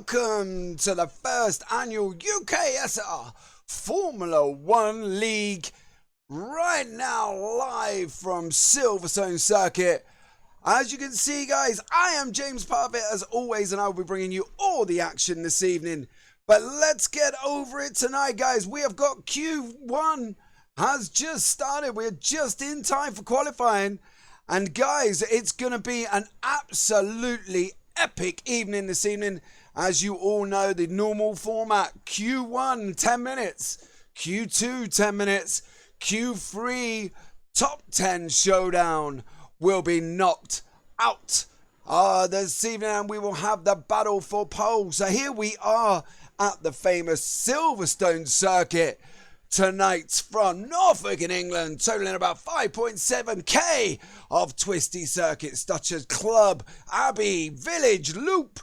welcome to the first annual UKSR Formula One League, right now live from Silverstone circuit. As you can see, guys, I am James Parfitt as always, and I will be bringing you all the action this evening. But let's get over it tonight, guys. We have got Q1 has just started. We're just in time for qualifying. And guys, it's going to be an absolutely epic evening this evening. As you all know, the normal format: Q1 10 minutes, Q2 10 minutes, Q3 top 10 showdown will be knocked out this evening, and we will have the battle for pole. So here we are at the famous Silverstone circuit tonight from Norfolk in England, totaling about 5.7k of twisty circuits such as Club, Abbey, Village, Loop,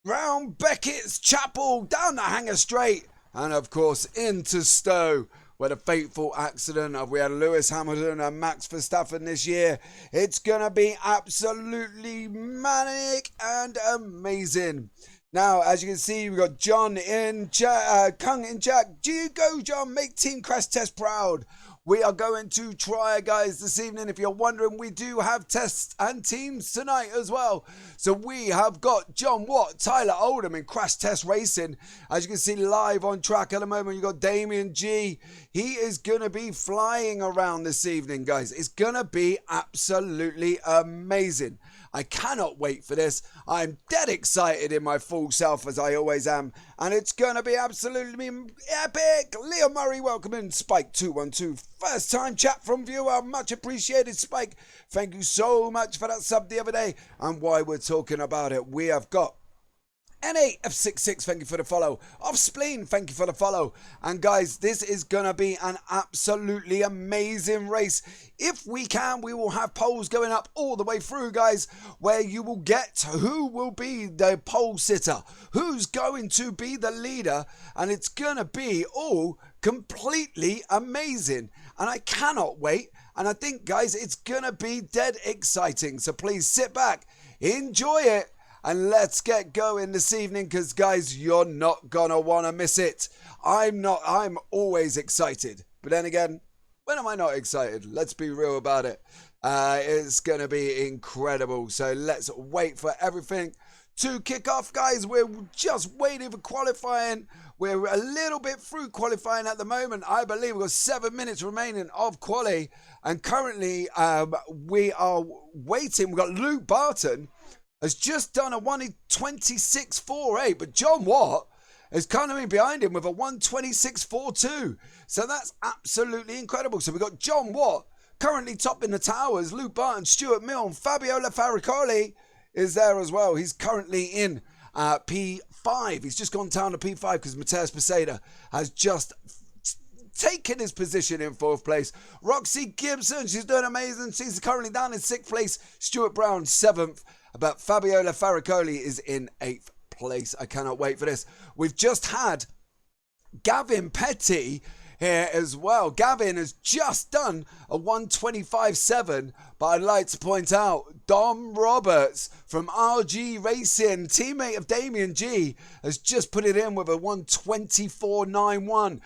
round Beckett's Chapel, down the Hanger Straight, and of course into Stowe, where the fateful accident of we had Lewis Hamilton and Max Verstappen this year. It's gonna be absolutely manic and amazing. Now, as you can see, we've got John in chat, Kung in chat. Do you go, John? Make Team Crash Test proud. We are going to try, guys, this evening. If you're wondering, we do have tests and teams tonight as well. So we have got John Watt, Tyler Oldham in Crash Test Racing. As you can see live on track at the moment, you've got Damien G. He is going to be flying around this evening, guys. It's going to be absolutely amazing. I cannot wait for this. I'm dead excited in my full self, as I always am. And it's going to be absolutely epic. Leo Murray, welcome in. Spike212. First time chat from viewer. Much appreciated, Spike. Thank you so much for that sub the other day. And while we're talking about it, we have got NAF66, thank you for the follow. Off Spleen, thank you for the follow. And guys, this is gonna be an absolutely amazing race. If we can, we will have polls going up all the way through, guys, where you will get who will be the pole sitter, who's going to be the leader, and it's gonna be all completely amazing. And I cannot wait. And I think, guys, it's gonna be dead exciting. So please sit back, enjoy it, and let's get going this evening, because guys, you're not gonna want to miss it. I'm always excited, but then again, when am I not excited? Let's be real about it. It's gonna be incredible. So let's wait for everything to kick off, guys. We're just waiting for qualifying. We're a little bit through qualifying at the moment. I believe we've got 7 minutes remaining of quali, and currently we are waiting. We've got Luke Barton has just done a 1:26.48, but John Watt is coming behind him with a 1:26.42. So that's absolutely incredible. So we've got John Watt currently topping the towers, Luke Barton, Stuart Milne, Fabio Faricoli is there as well. He's currently in P5. He's just gone down to P5 because Matthias Peseda has just taken his position in 4th place. Roxy Gibson, she's doing amazing. She's currently down in 6th place. Stuart Brown, 7th. But Fabiola Faricoli is in 8th place. I cannot wait for this. We've just had Gavin Petty here as well. Gavin has just done a 1:25.7, but I'd like to point out Dom Roberts from RG Racing, teammate of Damien G, has just put it in with a 1:24.91.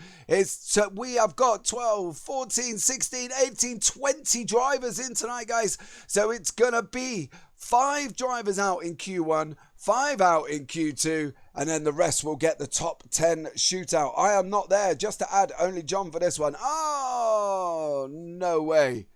So we have got 12, 14, 16, 18, 20 drivers in tonight, guys. So it's going to be 5 drivers out in Q1, 5 out in Q2, and then the rest will get the top 10 shootout. I am not there, just to add, only John for this one. Oh, no way.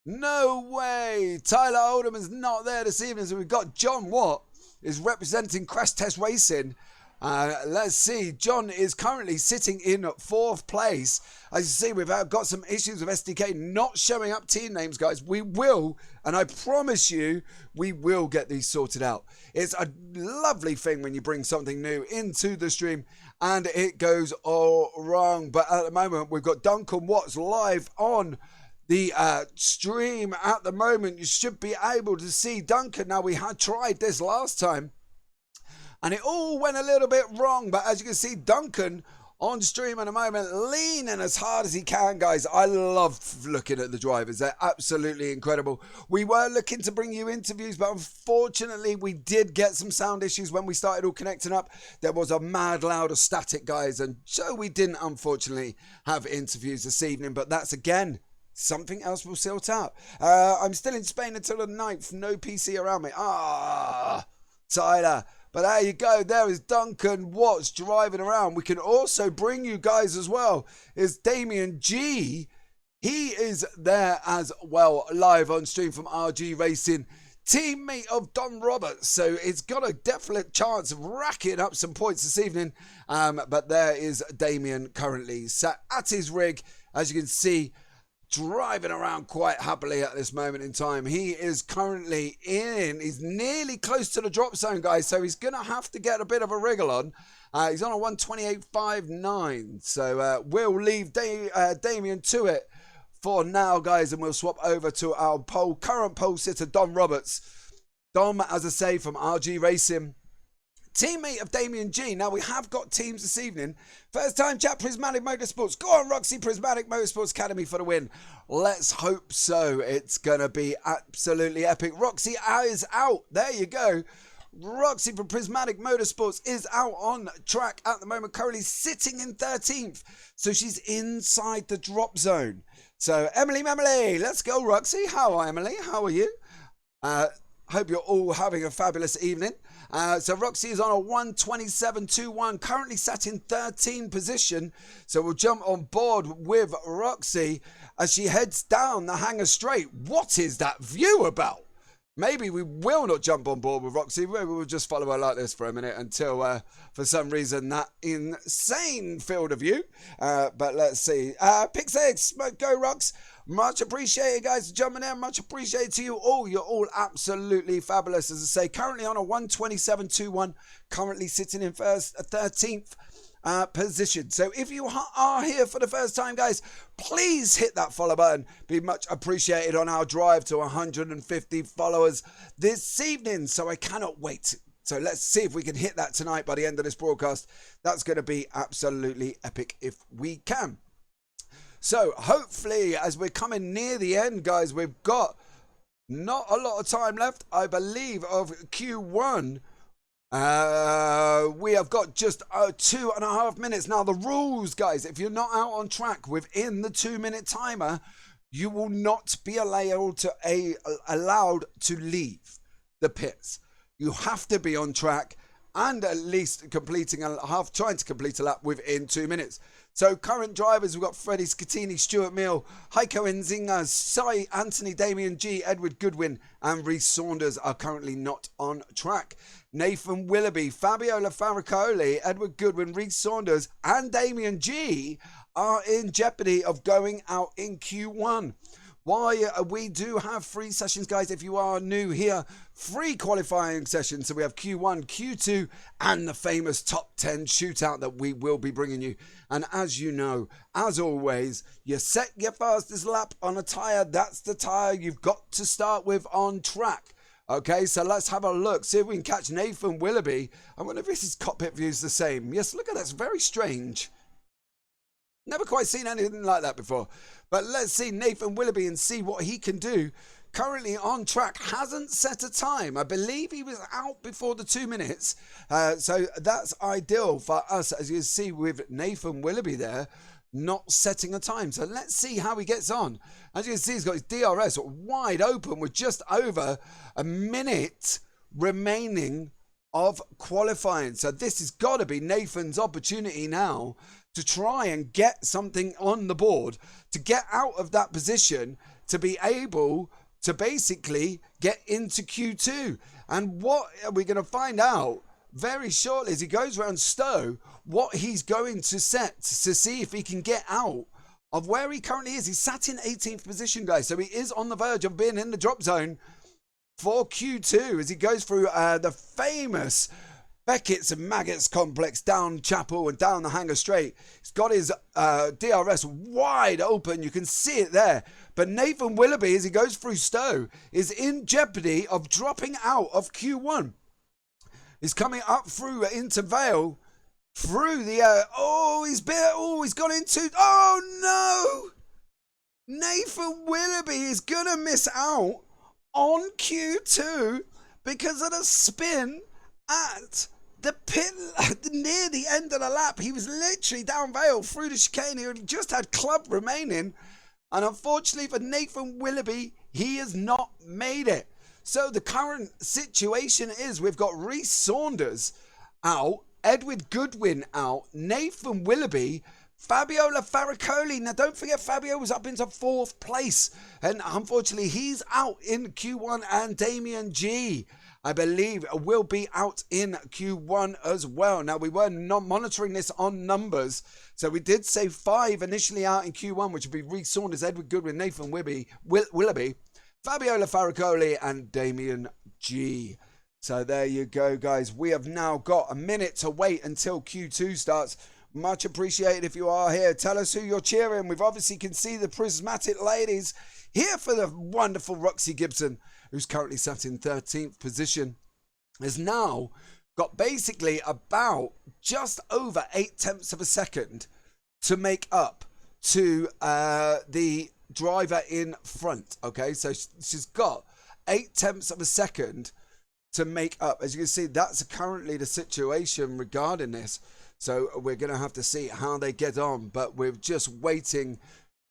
No way. Tyler Oldham is not there this evening, so we've got John Watt is representing Crash Test Racing. Let's see. John is currently sitting in 4th place. As you see, we've got some issues with SDK not showing up team names, guys. We will, and I promise you, we will get these sorted out. It's a lovely thing when you bring something new into the stream and it goes all wrong. But at the moment, we've got Duncan Watts live on the stream at the moment. You should be able to see Duncan. Now, we had tried this last time and it all went a little bit wrong, but as you can see, Duncan on stream at the moment, leaning as hard as he can, guys. I love looking at the drivers. They're absolutely incredible. We were looking to bring you interviews, but unfortunately we did get some sound issues when we started all connecting up. There was a mad loud of static, guys, and so we didn't unfortunately have interviews this evening, but that's again something else we'll sort out. I'm still in Spain until the 9th. No PC around me. Tyler. But there you go. There is Duncan Watts driving around. We can also bring you guys as well. Is Damien G. He is there as well, live on stream from RG Racing. Teammate of Don Roberts. So it's got a definite chance of racking up some points this evening. But there is Damien currently sat at his rig. As you can see, driving around quite happily at this moment in time. He is currently he's nearly close to the drop zone, guys, so he's going to have to get a bit of a wriggle on. He's on a 1:28.59, so we'll leave Damien to it for now, guys, and we'll swap over to our current pole sitter, Dom Roberts. Dom, as I say, from RG Racing, teammate of Damien G. Now, we have got teams this evening. First time chat, Prismatic Motorsports. Go on, Roxy, Prismatic Motorsports Academy for the win. Let's hope so. It's going to be absolutely epic. Roxy is out. There you go. Roxy from Prismatic Motorsports is out on track at the moment, currently sitting in 13th. So she's inside the drop zone. So, Emily, let's go, Roxy. How are Emily? How are you? Hope you're all having a fabulous evening. So Roxy is on a 1:27.21, currently sat in 13th position. So we'll jump on board with Roxy as she heads down the hangar straight. What is that view about? Maybe we will not jump on board with Roxy. Maybe we'll just follow her like this for a minute until, for some reason, that insane field of view. But let's see. Pixie, go Rox. Much appreciated, guys, for jumping in. Much appreciated to you all. You're all absolutely fabulous. As I say, currently on a 1:27.21, currently sitting in 13th position. So if you are here for the first time, guys, please hit that follow button. Be much appreciated on our drive to 150 followers this evening. So I cannot wait. So let's see if we can hit that tonight by the end of this broadcast. That's going to be absolutely epic if we can. So hopefully, as we're coming near the end, guys, we've got not a lot of time left, I believe, of Q1. We have got just 2.5 minutes. Now, the rules, guys, if you're not out on track within the 2-minute timer, you will not be allowed to leave the pits. You have to be on track and at least trying to complete a lap within 2 minutes. So current drivers, we've got Freddie Scatini, Stuart Mill, Heiko Nzinga, Sai Anthony, Damien G, Edward Goodwin and Reece Saunders are currently not on track. Nathan Willoughby, Fabiola Faricoli, Edward Goodwin, Reece Saunders and Damien G are in jeopardy of going out in Q1. Why we do have 3 sessions, guys, if you are new here, 3 qualifying sessions. So we have Q1, Q2 and the famous top 10 shootout that we will be bringing you. And as you know, as always, you set your fastest lap on a tyre. That's the tyre you've got to start with on track. Okay, so let's have a look. See if we can catch Nathan Willoughby. I wonder if his cockpit view is the same. Yes, look at that. It's very strange. Never quite seen anything like that before. But let's see Nathan Willoughby and see what he can do. Currently on track, hasn't set a time. I believe he was out before the 2 minutes. So that's ideal for us, as you see with Nathan Willoughby there, not setting a time. So let's see how he gets on. As you can see, he's got his DRS wide open with just over a minute remaining of qualifying. So this has got to be Nathan's opportunity now to try and get something on the board, to get out of that position, to be able to basically get into Q2. And what are we going to find out very shortly as he goes around Stowe, what he's going to set to see if he can get out of where he currently is. He's sat in 18th position, guys, so he is on the verge of being in the drop zone for Q2 as he goes through the famous Beckett's and Maggots complex down Chapel and down the hangar straight. He's got his DRS wide open. You can see it there. But Nathan Willoughby, as he goes through Stowe, is in jeopardy of dropping out of Q1. He's coming up through into Vale through the air. Oh, he's gone into. Oh no! Nathan Willoughby is gonna miss out on Q2 because of the spin at the pit near the end of the lap. He was literally down Vale through the chicane. He just had club remaining, and unfortunately for Nathan Willoughby, he has not made it. So the current situation is we've got Reece Saunders out, Edward Goodwin out, Nathan Willoughby, Fabiola Faricoli. Now don't forget, Fabio was up into 4th place, and unfortunately he's out in Q1, and Damien G, I believe, will be out in Q1 as well. Now we were not monitoring this on numbers, so we did say 5 initially out in Q1, which would be Reece Saunders, Edward Goodwin, Nathan Willoughby, Fabiola Faricoli, and Damien G. So there you go, guys. We have now got a minute to wait until Q2 starts. Much appreciated if you are here. Tell us who you're cheering. We've obviously can see the prismatic ladies here for the wonderful Roxy Gibson, who's currently sat in 13th position, has now got basically about just over 0.8 of a second to make up to the driver in front. Okay, so she's got 0.8 of a second to make up. As you can see, that's currently the situation regarding this. So we're going to have to see how they get on, but we're just waiting.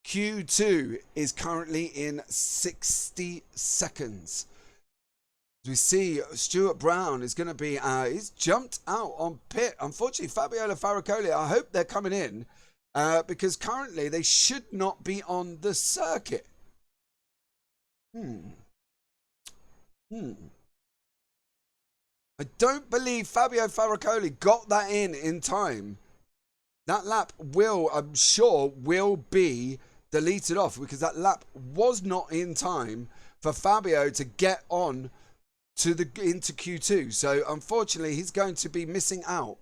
Q2 is currently in 60 seconds. As we see, Stuart Brown is going to be, he's jumped out on pit. Unfortunately, Fabiola Faricoli, I hope they're coming in because currently they should not be on the circuit. I don't believe Fabio Faricoli got that in time. That lap I'm sure, will be deleted off because that lap was not in time for Fabio to get on to into Q2. So unfortunately, he's going to be missing out.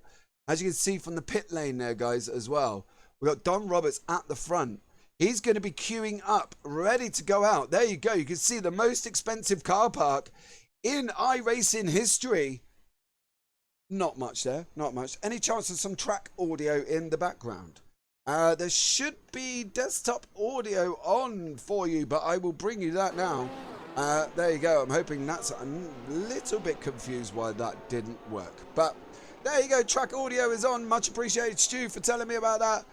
As you can see from the pit lane there, guys, as well. We've got Don Roberts at the front. He's going to be queuing up, ready to go out. There you go. You can see the most expensive car park in iRacing history. Not much there, not much. Any chance of some track audio in the background? There should be desktop audio on for you, but I will bring you that now. There you go. I'm hoping that's a little bit confused why that didn't work. But there you go. Track audio is on. Much appreciated, Stu, for telling me about that.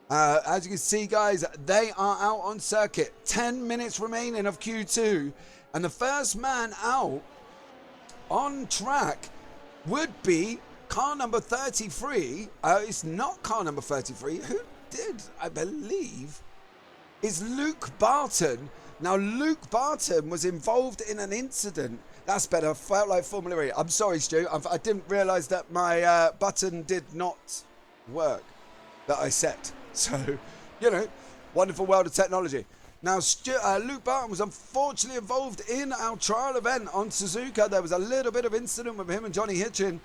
As you can see, guys, they are out on circuit. 10 minutes remaining of Q2. And the first man out on track would be car number 33. It's not car number 33. Who did, I believe, is Luke Barton. Now, Luke Barton was involved in an incident. That's better. Felt like Formula E. I'm sorry, Stu. I didn't realise that my button did not work that I set. So, you know, wonderful world of technology. Now, Luke Barton was unfortunately involved in our trial event on Suzuka. There was a little bit of incident with him and Johnny Hitchin.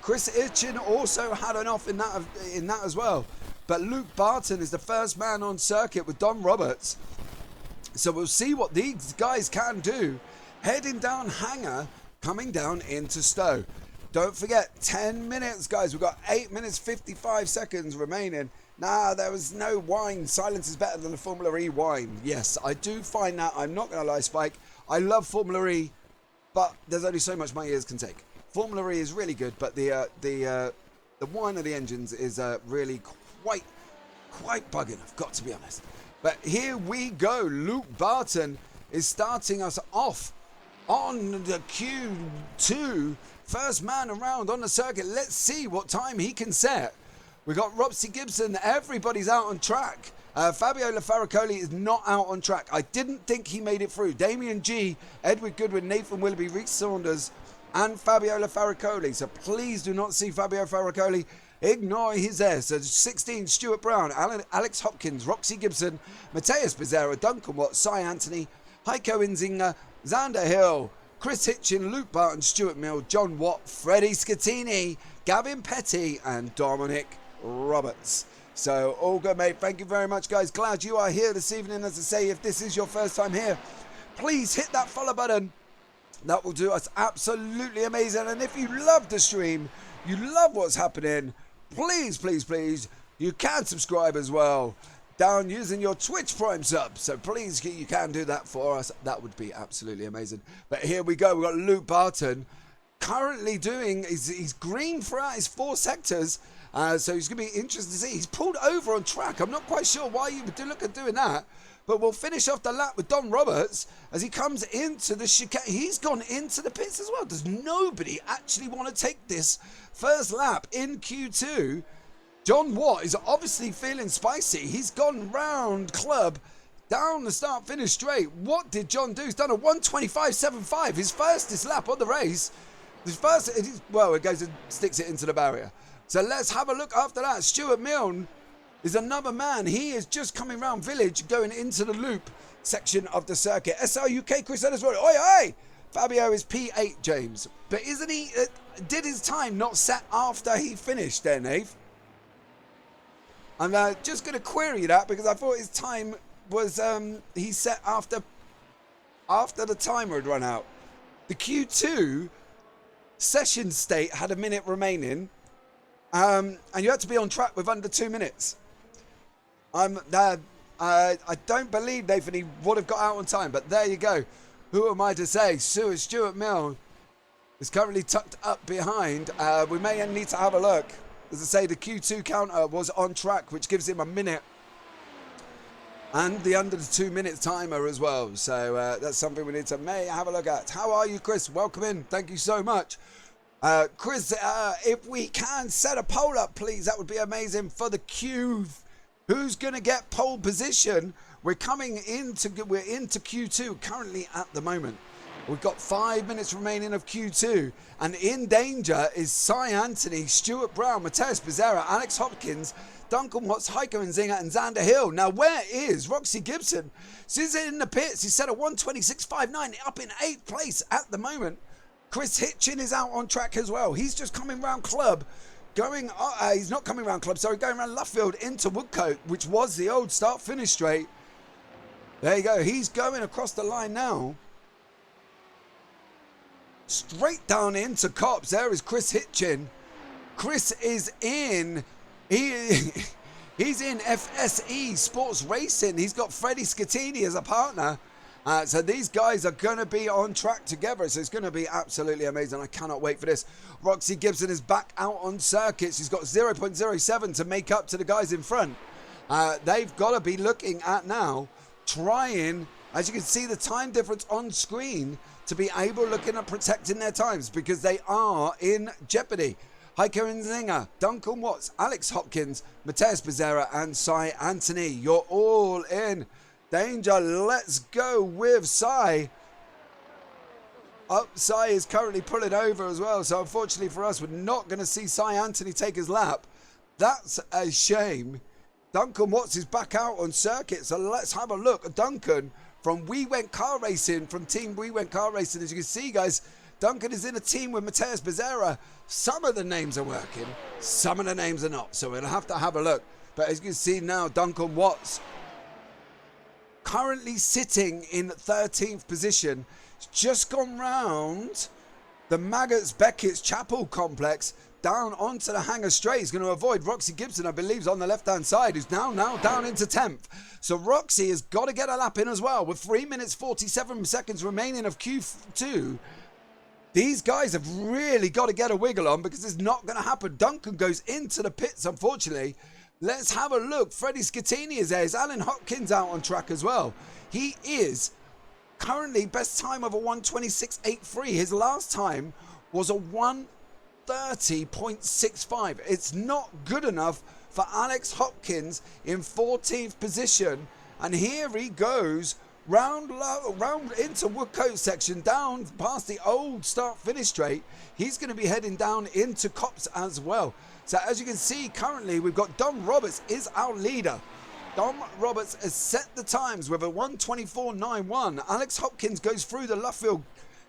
Chris Hitchin also had an off in that as well. But Luke Barton is the first man on circuit with Don Roberts. So we'll see what these guys can do. Heading down Hangar, coming down into Stowe. Don't forget, 10 minutes, guys. We've got 8 minutes, 55 seconds remaining. Nah, there was no whine. Silence is better than the Formula E whine. Yes, I do find that. I'm not going to lie, Spike. I love Formula E, but there's only so much my ears can take. Formula E is really good, but the whine of the engines is really quite bugging, I've got to be honest. But here we go. Luke Barton is starting us off on the Q2. First man around on the circuit. Let's see what time he can set. We got Roxy Gibson. Everybody's out on track. Fabiola Faricoli is not out on track. I didn't think he made it through. Damien G, Edward Goodwin, Nathan Willoughby, Reece Saunders, and Fabiola Faricoli. So please do not see Fabio Faricoli. Ignore his there. So 16, Stuart Brown, Alex Hopkins, Roxy Gibson, Mateus Bezerra, Duncan Watt, Cy Anthony, Heiko Inzinger, Xander Hill, Chris Hitchin, Luke Barton, Stuart Mill, John Watt, Freddie Scattini, Gavin Petty, and Dominic Roberts. So all good, mate. Thank you very much, guys. Glad you are here this evening. As I say, if this is your first time here, please hit that follow button. That will do us absolutely amazing. And if you love the stream, you love what's happening, please, please, please, you can subscribe as well down using your Twitch Prime sub. So please, you can do that for us. That would be absolutely amazing. But here we go. We've got Luke Barton currently doing, he's green throughout his 4 sectors. So he's going to be interesting to see. He's pulled over on track. I'm not quite sure why you would look at doing that. But we'll finish off the lap with Don Roberts as he comes into the chicane. He's gone into the pits as well. Does nobody actually want to take this first lap in Q2? John Watt is obviously feeling spicy. He's gone round club down the start-finish straight. What did John do? He's done a 1:25.75. His fastest lap on the race. His first, well, it goes and sticks it into the barrier. So let's have a look after that. Stuart Milne is another man. He is just coming round Village, going into the loop section of the circuit. SRUK Chris Elliswood. Oi, oi! Fabio is P8, James. But isn't he, did his time not set after he finished there, Nave? I'm just going to query that because I thought his time was, he set after the timer had run out. The Q2 session state had a minute remaining. And you had to be on track with under 2 minutes. I don't believe Nathan he would have got out on time, but there you go. Who am I to say? Stuart Mill is currently tucked up behind. We may need to have a look. As I say, the Q2 counter was on track, which gives him a minute. And the under the 2 minute timer as well. So that's something we need to may have a look at. How are you, Chris? Welcome in. Thank you so much. Chris, if we can set a poll up, please, that would be amazing for the Q. Who's going to get pole position? We're into Q2 currently at the moment. We've got 5 minutes remaining of Q2, and in danger is Cy Anthony, Stuart Brown, Mateus Becerra, Alex Hopkins, Duncan Watts, Heike Zinga, and Xander Hill. Now, where is Roxy Gibson? She's in the pits. He set a 1:26.59, up in 8th place at the moment. Chris Hitchin is out on track as well. He's just coming round club, he's not coming round club, sorry, going around Luffield into Woodcote, which was the old start-finish straight. There you go. He's going across the line now. Straight down into Cops. There is Chris Hitchin. Chris is in. He's in FSE Sports Racing. He's got Freddie Scattini as a partner. So these guys are going to be on track together. So it's going to be absolutely amazing. I cannot wait for this. Roxy Gibson is back out on circuits. She's got 0.07 to make up to the guys in front. They've got to be looking at now, trying, as you can see the time difference on screen, to be able looking at protecting their times because they are in jeopardy. Heike Zinga, Duncan Watts, Alex Hopkins, Mateus Becerra, and Cy Anthony. You're all in danger. Let's go with Cy. Cy is currently pulling over as well. So unfortunately for us, we're not going to see Cy Anthony take his lap. That's a shame. Duncan Watts is back out on circuit. So let's have a look at Duncan from We Went Car Racing, from Team We Went Car Racing. As you can see, guys, Duncan is in a team with Mateus Becerra. Some of the names are working, some of the names are not. So we'll have to have a look. But as you can see now, Duncan Watts currently sitting in 13th position. Just gone round the Maggots Beckett's Chapel complex down onto the hangar straight. He's going to avoid Roxy Gibson, I believe, is on the left-hand side, who's now down into 10th. So Roxy has got to get a lap in as well with 3 minutes 47 seconds remaining of Q2. These guys have really got to get a wiggle on because it's not going to happen. Duncan goes into the pits, unfortunately. Let's have a look. Freddie Scattini is there. Is Alan Hopkins out on track as well? He is currently best time of a 1:26.83. His last time was a 1:30.65. It's not good enough for Alex Hopkins in 14th position. And here he goes round into Woodcote section, down past the old start-finish straight. He's going to be heading down into Cops as well. So as you can see, currently we've got Dom Roberts is our leader. Dom Roberts has set the times with a 1:24.91. Alex Hopkins goes through the Luffield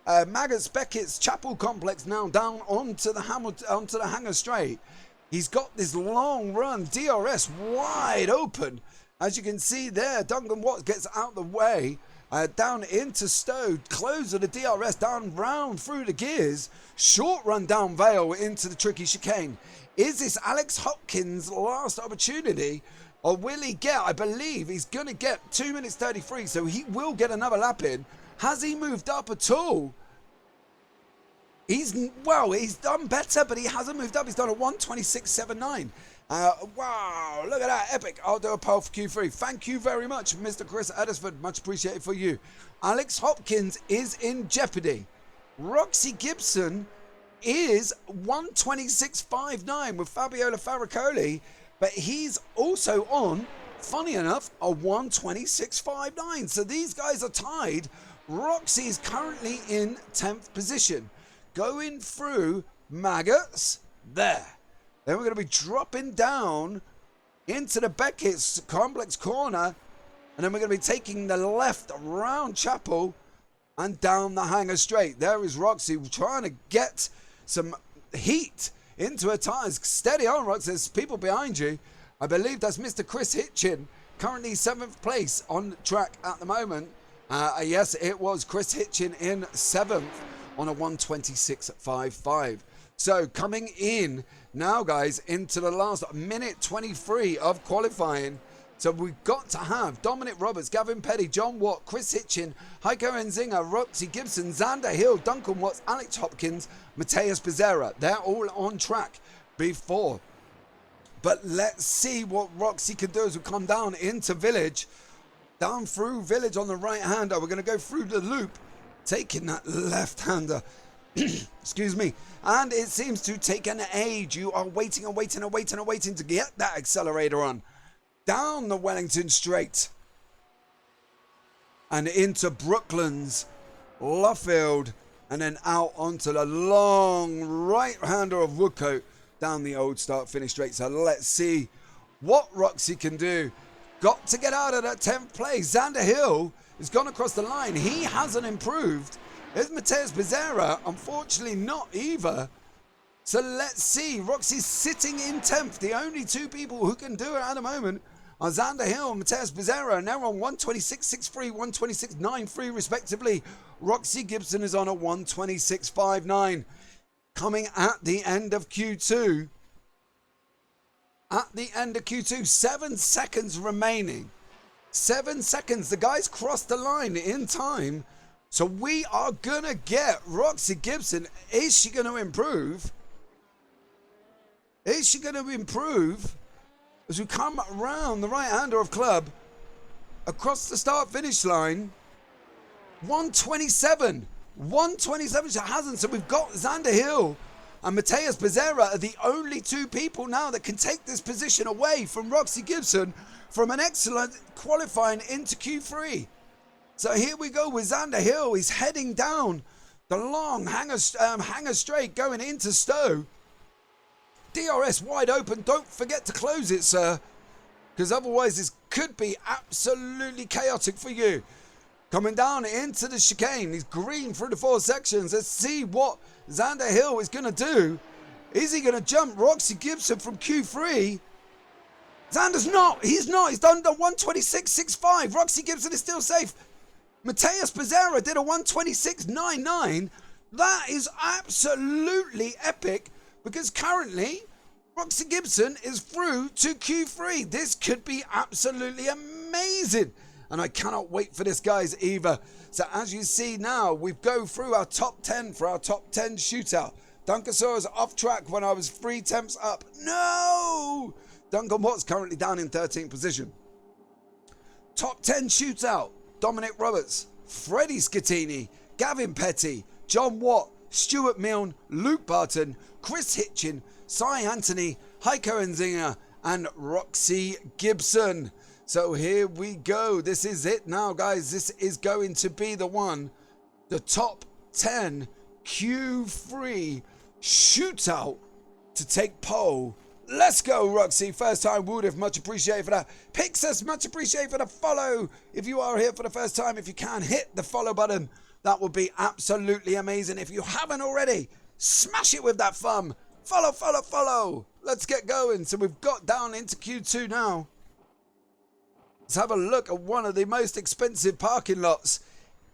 Maggots Beckett's Chapel complex now down onto the hangar straight. He's got this long run, DRS wide open. As you can see there, Duncan Watts gets out the way, down into Stowe, close of the DRS, down round through the gears, short run down Vale into the tricky chicane. Is this Alex Hopkins' last opportunity? Or will he get, I believe he's going to get 2 minutes 33, so he will get another lap in. Has he moved up at all? He's done better, but he hasn't moved up. He's done a 1:26.79. Wow, look at that, epic. I'll do a poll for Q3. Thank you very much, Mr. Chris Edisford. Much appreciated for you. Alex Hopkins is in jeopardy. Roxy Gibson is 1:26.59 with Fabiola Faricoli, but he's also on, funny enough, a 1:26.59. So these guys are tied. Roxy is currently in 10th position. Going through Maggots, there. Then we're going to be dropping down into the Beckett's complex corner, and then we're going to be taking the left around Chapel and down the hangar straight. There is Roxy trying to get some heat into her tires. Steady on, Roxy. There's people behind you. I believe that's Mr. Chris Hitchin, currently 7th place on track at the moment. Yes, it was Chris Hitchin in 7th on a 1:26.55. So coming in now, guys, into the last minute 23 of qualifying. So we've got to have Dominic Roberts, Gavin Petty, John Watt, Chris Hitchin, Heiko Enzinger, Roxy Gibson, Xander Hill, Duncan Watts, Alex Hopkins, Mateus Becerra. They're all on track before. But let's see what Roxy can do as we come down into Village. Down through Village on the right-hander. We're going to go through the loop, taking that left-hander. Excuse me. And it seems to take an age. You are waiting and waiting and waiting and waiting to get that accelerator on. Down the Wellington Straight. And into Brooklands, Luffield, and then out onto the long right-hander of Woodcote down the old start-finish straight. So let's see what Roxy can do. Got to get out of that 10th place. Xander Hill has gone across the line. He hasn't improved. There's Mateus Becerra. Unfortunately, not either. So let's see. Roxy's sitting in 10th. The only two people who can do it at the moment are Xander Hill and Mateus Becerra. And they're on 1:26.63, 1:26.93 respectively. Roxy Gibson is on a 1:26.59. Coming at the end of Q2. At the end of Q2, 7 seconds remaining. 7 seconds. The guys crossed the line in time. So we are going to get Roxy Gibson. Is she going to improve? Is she going to improve as we come around the right-hander of Club across the start-finish line? 1:27. 1:27. She hasn't. So we've got Xander Hill and Mateus Becerra are the only two people now that can take this position away from Roxy Gibson from an excellent qualifying into Q3. So here we go with Xander Hill. He's heading down the long hangar straight going into Stowe. DRS wide open. Don't forget to close it, sir, because otherwise this could be absolutely chaotic for you. Coming down into the chicane. He's green through the 4 sections. Let's see what Xander Hill is going to do. Is he going to jump Roxy Gibson from Q3? Xander's not. He's not. He's done the 1:26.65. Roxy Gibson is still safe. Mateus Becerra did a 1:26.99. That is absolutely epic because currently Roxy Gibson is through to Q3. This could be absolutely amazing. And I cannot wait for this, guys, either. So as you see now, we go through our top 10 for our top 10 shootout. Dunkasaurus off track when I was 3 temps up. No! Duncan Watts currently down in 13th position. Top 10 shootout. Dominic Roberts, Freddie Scattini, Gavin Petty, John Watt, Stuart Milne, Luke Barton, Chris Hitchin, Cy Anthony, Heiko Enzinger, and Roxy Gibson. So here we go. This is it now, guys. This is going to be the one. The top 10 Q3 shootout to take pole. Let's go, Roxy. First time Woodif, much appreciated for that. Pixus, much appreciated for the follow. If you are here for the first time, if you can, hit the follow button. That would be absolutely amazing. If you haven't already, smash it with that thumb. Follow, follow, follow. Let's get going. So we've got down into Q2 now. Let's have a look at one of the most expensive parking lots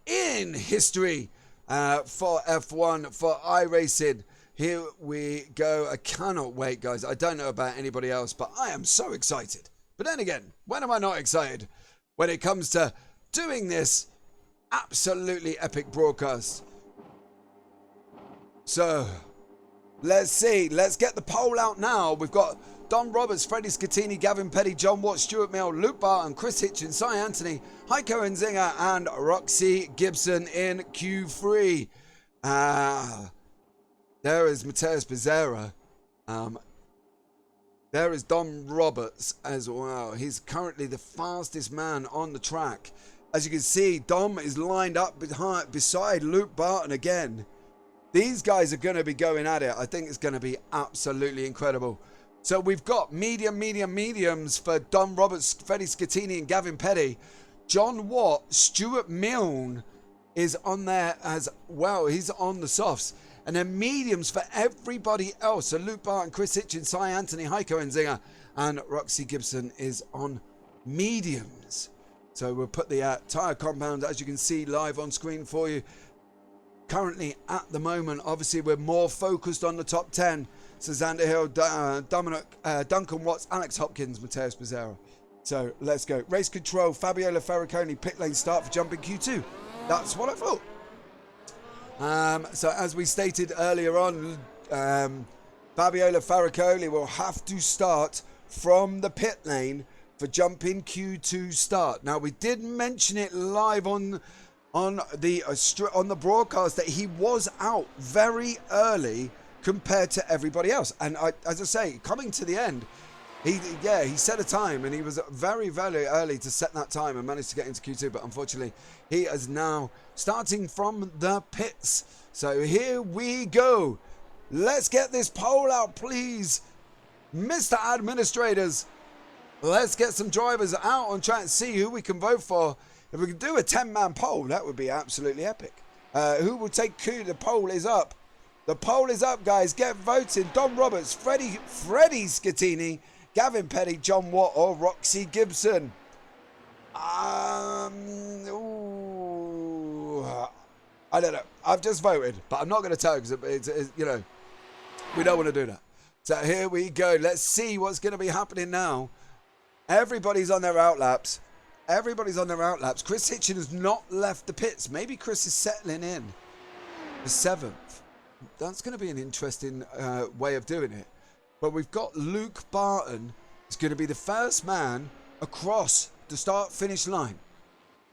in history for F1, for iRacing. here we go. I cannot wait, guys. I don't know about anybody else, but I am so excited. But then again, when am I not excited? When it comes to doing this absolutely epic broadcast. So, let's see. Let's get the poll out now. We've got Don Roberts, Freddie Scattini, Gavin Petty, John Watt, Stuart Mill, Luke Barton, Chris Hitchens, Cy Anthony, Heiko Nzinga, and Roxy Gibson in Q3. There is Mateus Bezerra. There is Don Roberts as well. He's currently the fastest man on the track. As you can see, Dom is lined up beside Luke Barton again. These guys are going to be going at it. I think it's going to be absolutely incredible. So we've got mediums for Don Roberts, Freddie Scattini and Gavin Petty. John Watt, Stuart Milne is on there as well. He's on the softs. And then mediums for everybody else. So Luke Barton, Chris Hitchens, Cy Anthony, Heiko Nzinga, and Roxy Gibson is on mediums. So we'll put the tyre compound, as you can see, live on screen for you. Currently, at the moment, obviously, we're more focused on the top 10. So Xander Hill, Duncan Watts, Alex Hopkins, Mateus Bezerra. So let's go. Race control, Fabiola Ferraconi, pit lane start for jumping Q2. That's what I thought. So as we stated earlier on, Fabiola Ferraconi will have to start from the pit lane for jumping Q2 start. Now, we did mention it live on the broadcast that he was out very early compared to everybody else. And as I say, coming to the end, he set a time, and he was very, very early to set that time and managed to get into Q2. But unfortunately, he is now starting from the pits. So here we go. Let's get this poll out, please. Mr. Administrators, let's get some drivers out on track and see who we can vote for. If we could do a 10-man poll, that would be absolutely epic. Who will take Q? The poll is up. The poll is up, guys. Get voting. Don Roberts, Freddie Scattini, Gavin Petty, John Watt, or Roxy Gibson. I don't know. I've just voted, but I'm not going to tell you because it's, we don't want to do that. So here we go. Let's see what's going to be happening now. Everybody's on their outlaps. Chris Hitchens has not left the pits. Maybe Chris is settling in the 7th. That's going to be an interesting way of doing it. But we've got Luke Barton. He's going to be the first man across the start-finish line.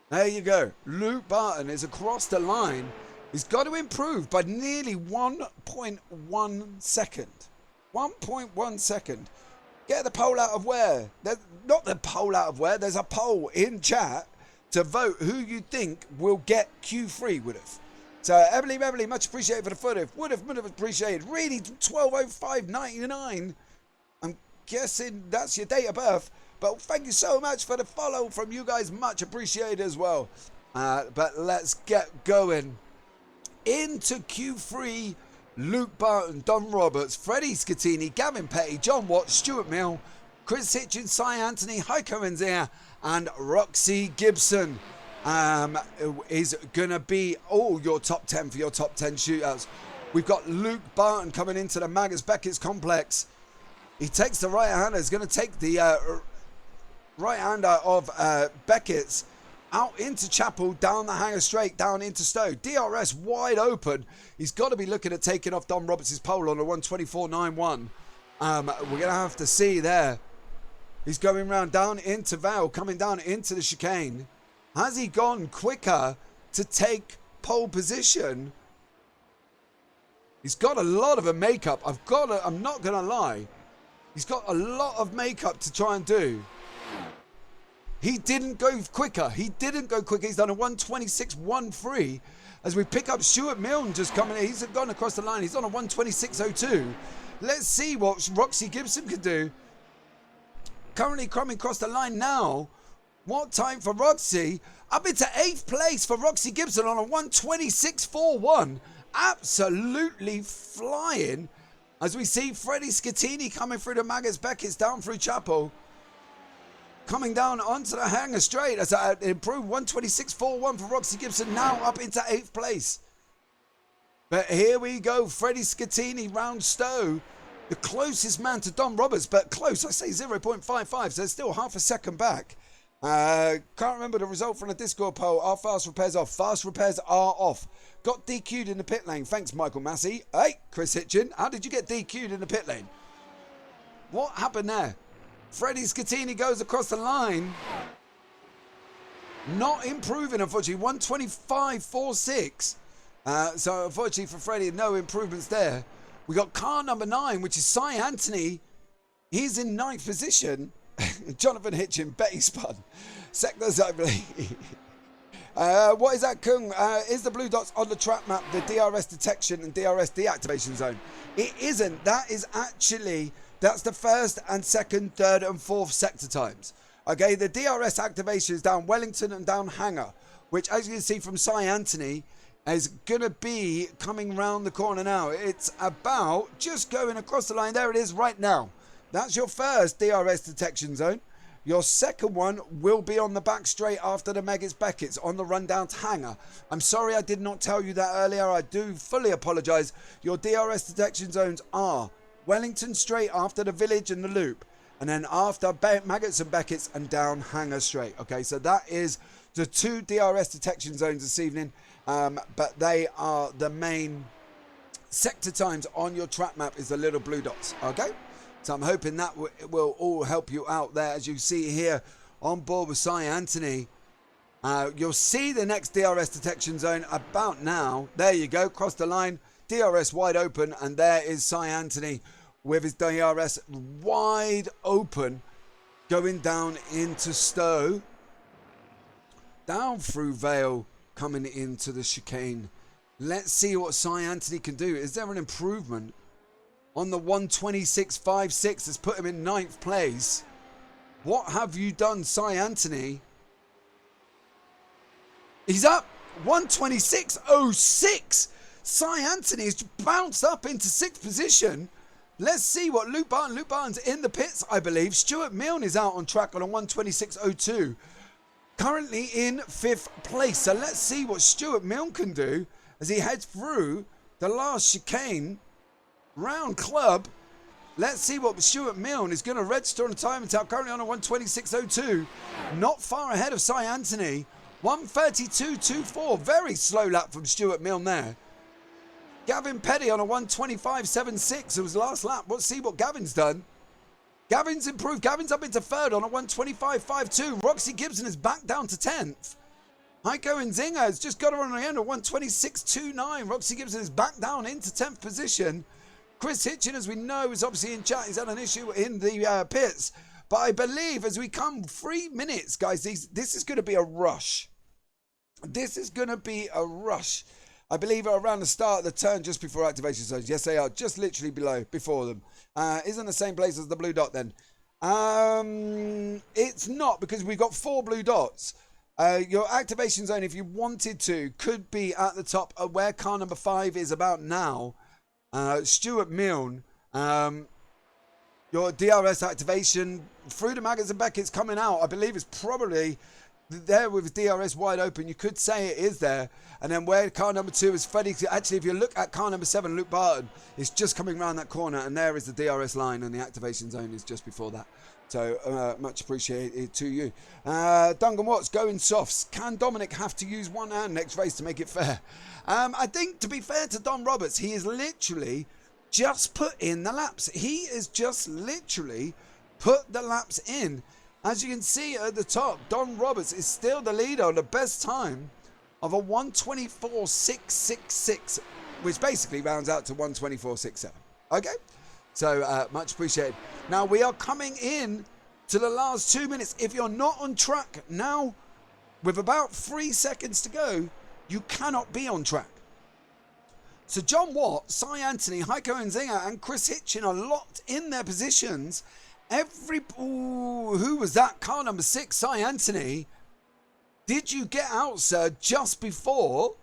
There you go. Luke Barton is across the line. He's got to improve by nearly 1.1 second. 1.1 second. Get the poll out of where? Not the poll out of where. There's a poll in chat to vote who you think will get Q3 would have. So Emily, much appreciated for the footage. Would have appreciated. Really, 12:05:99. I'm guessing that's your date of birth. But thank you so much for the follow from you guys. Much appreciated as well. But let's get going into Q3. Luke Barton, Don Roberts, Freddie Scattini, Gavin Petty, John Watt, Stuart Mill, Chris Hitchens, Cy Anthony, Heiko Nzinga, and Roxy Gibson is going to be all your top 10 for your top 10 shootouts. We've got Luke Barton coming into the Magus Beckett's complex. He takes the right-hander. He's going to take the right-hander of Beckett's out into Chapel, down the hanger straight, down into Stowe. DRS wide open. He's got to be looking at taking off Don Roberts' pole on a 1:24.91. We're going to have to see there. He's going round down into Vale, coming down into the chicane. Has he gone quicker to take pole position? He's got a lot of a makeup. I'm not going to lie. He's got a lot of makeup to try and do. He didn't go quicker. He's done a 1:26.13 as we pick up Stuart Milne just coming in. He's gone across the line. He's on a 1:26.02. Let's see what Roxy Gibson can do. Currently coming across the line now. What time for Roxy? Up into 8th place for Roxy Gibson on a 1:26.41. Absolutely flying. As we see Freddie Scattini coming through the Magus Beckett's down through Chapel. Coming down onto the hanger straight as an improved 1:26.41 for Roxy Gibson, now up into 8th place. But here we go. Freddie Scattini round Stowe. The closest man to Don Roberts, but close. I say 0.55, so it's still half a second back. Can't remember the result from the Discord poll. Are fast repairs off? Fast repairs are off. Got DQ'd in the pit lane. Thanks, Michael Massey. Hey, Chris Hitchin. How did you get DQ'd in the pit lane? What happened there? Freddie Scattini goes across the line. Not improving, unfortunately. 125.46. So, unfortunately for Freddie, no improvements there. We got car number 9, which is Cy Anthony. He's in 9th position. Jonathan Hitchin, Betty Spun. Sectors, I believe. What is that, Kung? Is the blue dots on the track map the DRS detection and DRS deactivation zone? It isn't. That is actually, that's the first and second, third and fourth sector times. Okay, the DRS activation is down Wellington and down Hangar, which, as you can see from Cy Anthony, is going to be coming round the corner now. It's about just going across the line. There it is right now. That's your first DRS detection zone. Your second one will be on the back straight after the Meggetts Beckett's on the run down to Hangar. I'm sorry I did not tell you that earlier. I do fully apologise. Your DRS detection zones are Wellington straight after the Village and the Loop. And then after Meggetts and Beckett's and down Hangar straight. Okay, so that is the 2 DRS detection zones this evening. But they are the main sector times on your track map is the little blue dots. Okay, so I'm hoping that will all help you out there. As you see here on board with Cy Anthony, you'll see the next DRS detection zone about now. There you go, cross the line, DRS wide open, and there is Cy Anthony with his DRS wide open going down into Stowe, down through Vale, coming into the chicane. Let's see what Cy Anthony can do. Is there an improvement on the 126.56 that's put him in 9th place? What have you done, Cy Anthony? He's up 126.06. Cy Anthony has bounced up into 6th position. Let's see what Luke Barton. Luke Barton's in the pits, I believe. Stuart Milne is out on track on a 126.02. Currently in 5th place. So let's see what Stuart Milne can do as he heads through the last chicane round club. Let's see what Stuart Milne is going to register on the time attack. Currently on a 126.02. Not far ahead of Cy Anthony. 132.24. Very slow lap from Stuart Milne there. Gavin Petty on a 125.76. It was last lap. Let's see what Gavin's done. Gavin's improved. Gavin's up into 3rd on a 125.52. Roxy Gibson is back down to 10th. Heiko Nzinga has just got her on the end of 126.29. Roxy Gibson is back down into 10th position. Chris Hitchin, as we know, is obviously in chat. He's had an issue in the pits. But I believe as we come 3 minutes, guys, this is going to be a rush. This is going to be a rush. I believe around the start of the turn just before activation zones. Yes, they are. Just literally before them. Isn't the same place as the blue dot then? It's not, because we've got 4 blue dots. Your activation zone, if you wanted to, could be at the top of where car number 5 is about now. Stuart Milne. Your DRS activation through the Meggetts and Beckett's coming out. I believe it's probably there with DRS wide open. You could say it is there. And then where car number 2 is Freddie. Actually, if you look at car number 7, Luke Barton, it's just coming around that corner, and there is the DRS line, and the activation zone is just before that. So much appreciated to you. Duncan Watts going softs. Can Dominic have to use one hand next race to make it fair? I think, to be fair to Don Roberts, he is literally just put in the laps. He is just literally put the laps in. As you can see at the top, Don Roberts is still the leader on the best time of a 124.666, which basically rounds out to 124.67. Okay, so much appreciated. Now we are coming in to the last 2 minutes. If you're not on track now, with about 3 seconds to go, you cannot be on track. So John Watt, Cy Anthony, Heiko Nzinga, and Chris Hitchin are locked in their positions. Who was that? Car number 6, Cy Anthony. Did you get out, sir, just before?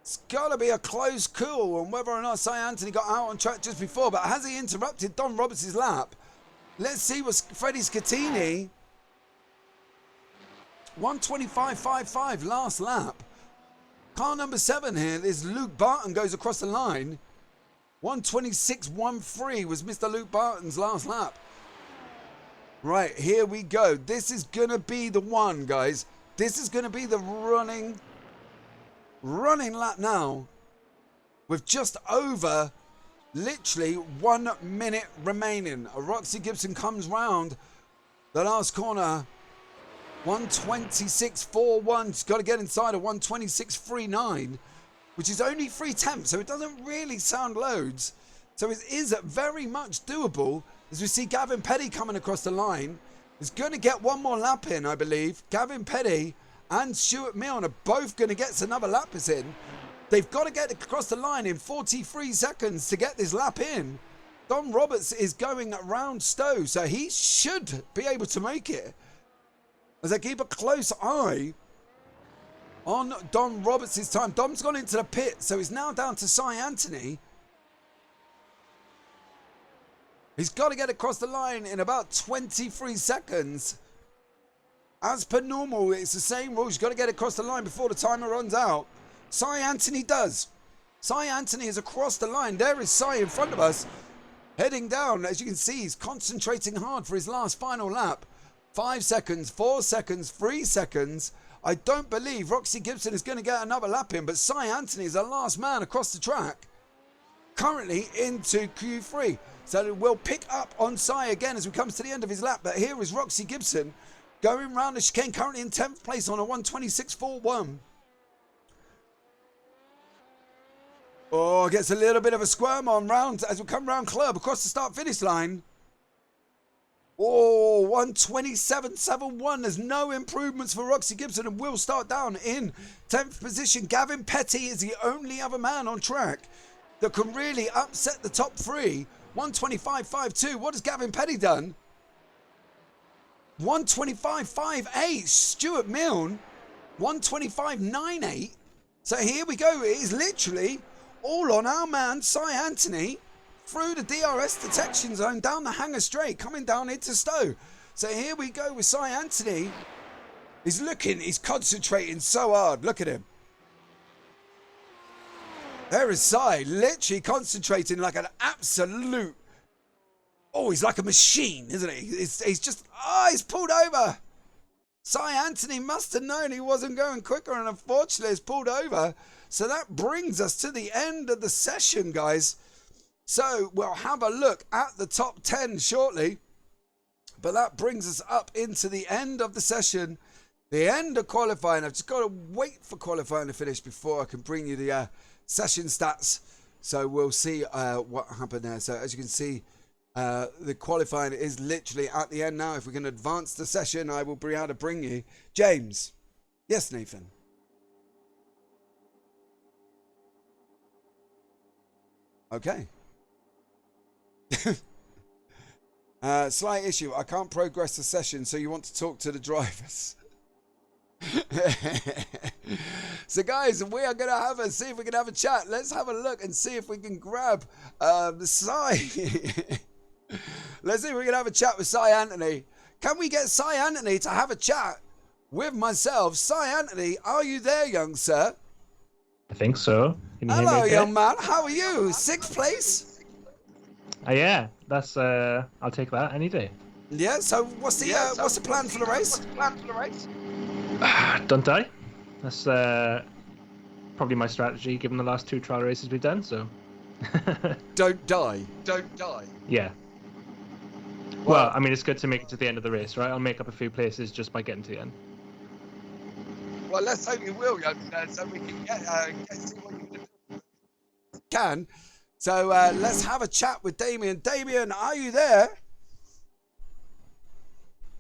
It's got to be a close call on whether or not Cy Anthony got out on track just before. But has he interrupted Don Roberts' lap? Let's see what Freddie Car number 7 here is Luke Barton goes across the line. 1:26.13 was Mr. Luke Barton's last lap. Right, here we go. This is going to be the one, guys. This is going to be the running lap now. With just over, literally 1 minute remaining. Roxy Gibson comes round the last corner. 1:26.41. She's got to get inside of 1:26.39, which is only 3/10, so it doesn't really sound loads. So it is very much doable. As we see Gavin Petty coming across the line. He's going to get one more lap in, I believe. Gavin Petty and Stuart Milne are both going to get another lap in. They've got to get across the line in 43 seconds to get this lap in. Don Roberts is going around Stowe, so he should be able to make it. As I keep a close eye on Don Roberts' time. Dom's gone into the pit, so he's now down to Cy Anthony. He's got to get across the line in about 23 seconds. As per normal, it's the same rules. You've got to get across the line before the timer runs out. Cy Anthony does. Cy Anthony is across the line. There is Cy in front of us. Heading down, as you can see, he's concentrating hard for his last final lap. 5 seconds, 4 seconds, 3 seconds. I don't believe Roxy Gibson is going to get another lap in, but Cy Anthony is the last man across the track. Currently into Q3. So we'll pick up on Cy again as we come to the end of his lap. But here is Roxy Gibson going round the chicane, currently in 10th place on a 1:26.41. Oh, gets a little bit of a squirm on round as we come round Club across the start-finish line. Oh, 1:27.71. There's no improvements for Roxy Gibson and will start down in 10th position. Gavin Petty is the only other man on track that can really upset the top three. 1:25.52. What has Gavin Petty done? 1:25.58. Stuart Milne. 1:25.98. So here we go. It is literally all on our man, Cy Anthony, through the DRS detection zone, down the hangar straight, coming down into Stowe. So here we go with Cy Anthony. He's concentrating so hard. Look at him. There is Cy, literally concentrating like an absolute... Oh, he's like a machine, isn't he? He's just... Oh, he's pulled over. Cy Anthony must have known he wasn't going quicker, and unfortunately he's pulled over. So that brings us to the end of the session, guys. So we'll have a look at the top 10 shortly. But that brings us up into the end of the session. The end of qualifying. I've just got to wait for qualifying to finish before I can bring you the session stats. So we'll see what happened there. So as you can see, the qualifying is literally at the end now. If we can advance the session, I will be able to bring you James. Yes, Nathan. Okay. Slight issue. I can't progress the session, so you want to talk to the drivers. So guys, we are going to see if we can have a chat. Let's have a look and see if we can grab the Cy. Let's see if we can have a chat with Cy Anthony. Can we get Cy Anthony to have a chat with myself? Cy Anthony, are you there, young sir? I think so. Can you hear me Hello, okay? young man. How are you? 6th place? Yeah, that's I'll take that any day. Yeah, so what's the plan for the race? Don't die. That's probably my strategy given the last 2 trial races we've done, so. Don't die. Yeah. Well, I mean, it's good to make it to the end of the race, right? I'll make up a few places just by getting to the end. Well, let's hope you will, young man, so we can see what you can do. So let's have a chat with Damien. Damien, are you there?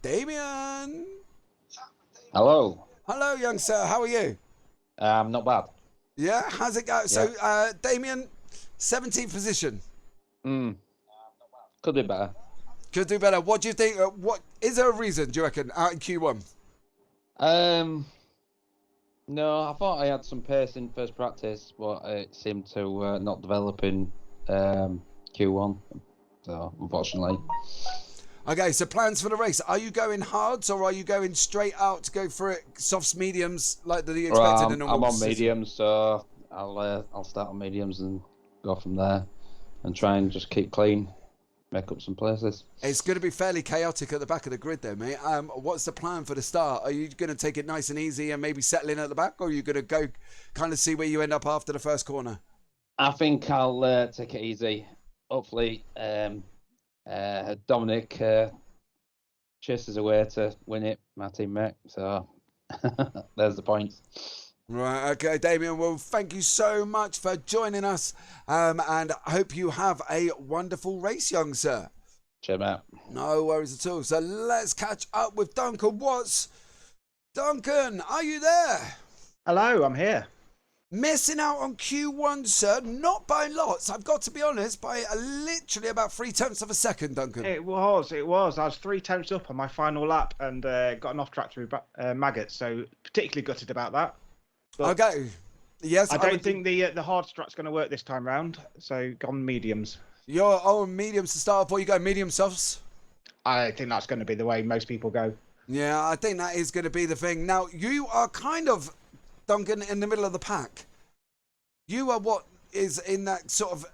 Damien. Hello. Hello, young sir. How are you? Not bad. Yeah, how's it go? Yeah. So, Damien, 17th position. Could be better. Could do better. What do you think? What is there a reason? Do you reckon out in Q1? No, I thought I had some pace in first practice, but it seemed to not develop in Q1. So, unfortunately. Okay, so plans for the race. Are you going hards or are you going straight out to go for it, softs, mediums, like the expected in a normal I'm on system? mediums, so I'll start on mediums and go from there, and try and just keep clean, make up some places. It's going to be fairly chaotic at the back of the grid there, mate. What's the plan for the start? Are you going to take it nice and easy and maybe settle in at the back, or are you going to go kind of see where you end up after the first corner? I think I'll take it easy. Hopefully, Dominic chases away to win it, my teammate. So there's the points. Right, okay, Damien. Well, thank you so much for joining us, and I hope you have a wonderful race, young sir. Cheers, mate. No worries at all. So let's catch up with Duncan Watts. Duncan, are you there? Hello, I'm here. Missing out on Q1, sir. Not by lots. I've got to be honest, by literally about 0.3 of a second, Duncan. It was. I was 3 tenths up on my final lap and got an off-track through maggots, so particularly gutted about that. But Okay. Yes, I don't think the hard strat's going to work this time round, so gone mediums. You're on mediums to start off, or you go medium softs? I think that's going to be the way most people go. Yeah, I think that is going to be the thing. Now, you are kind of, Duncan, in the middle of the pack. You are what is in that sort of,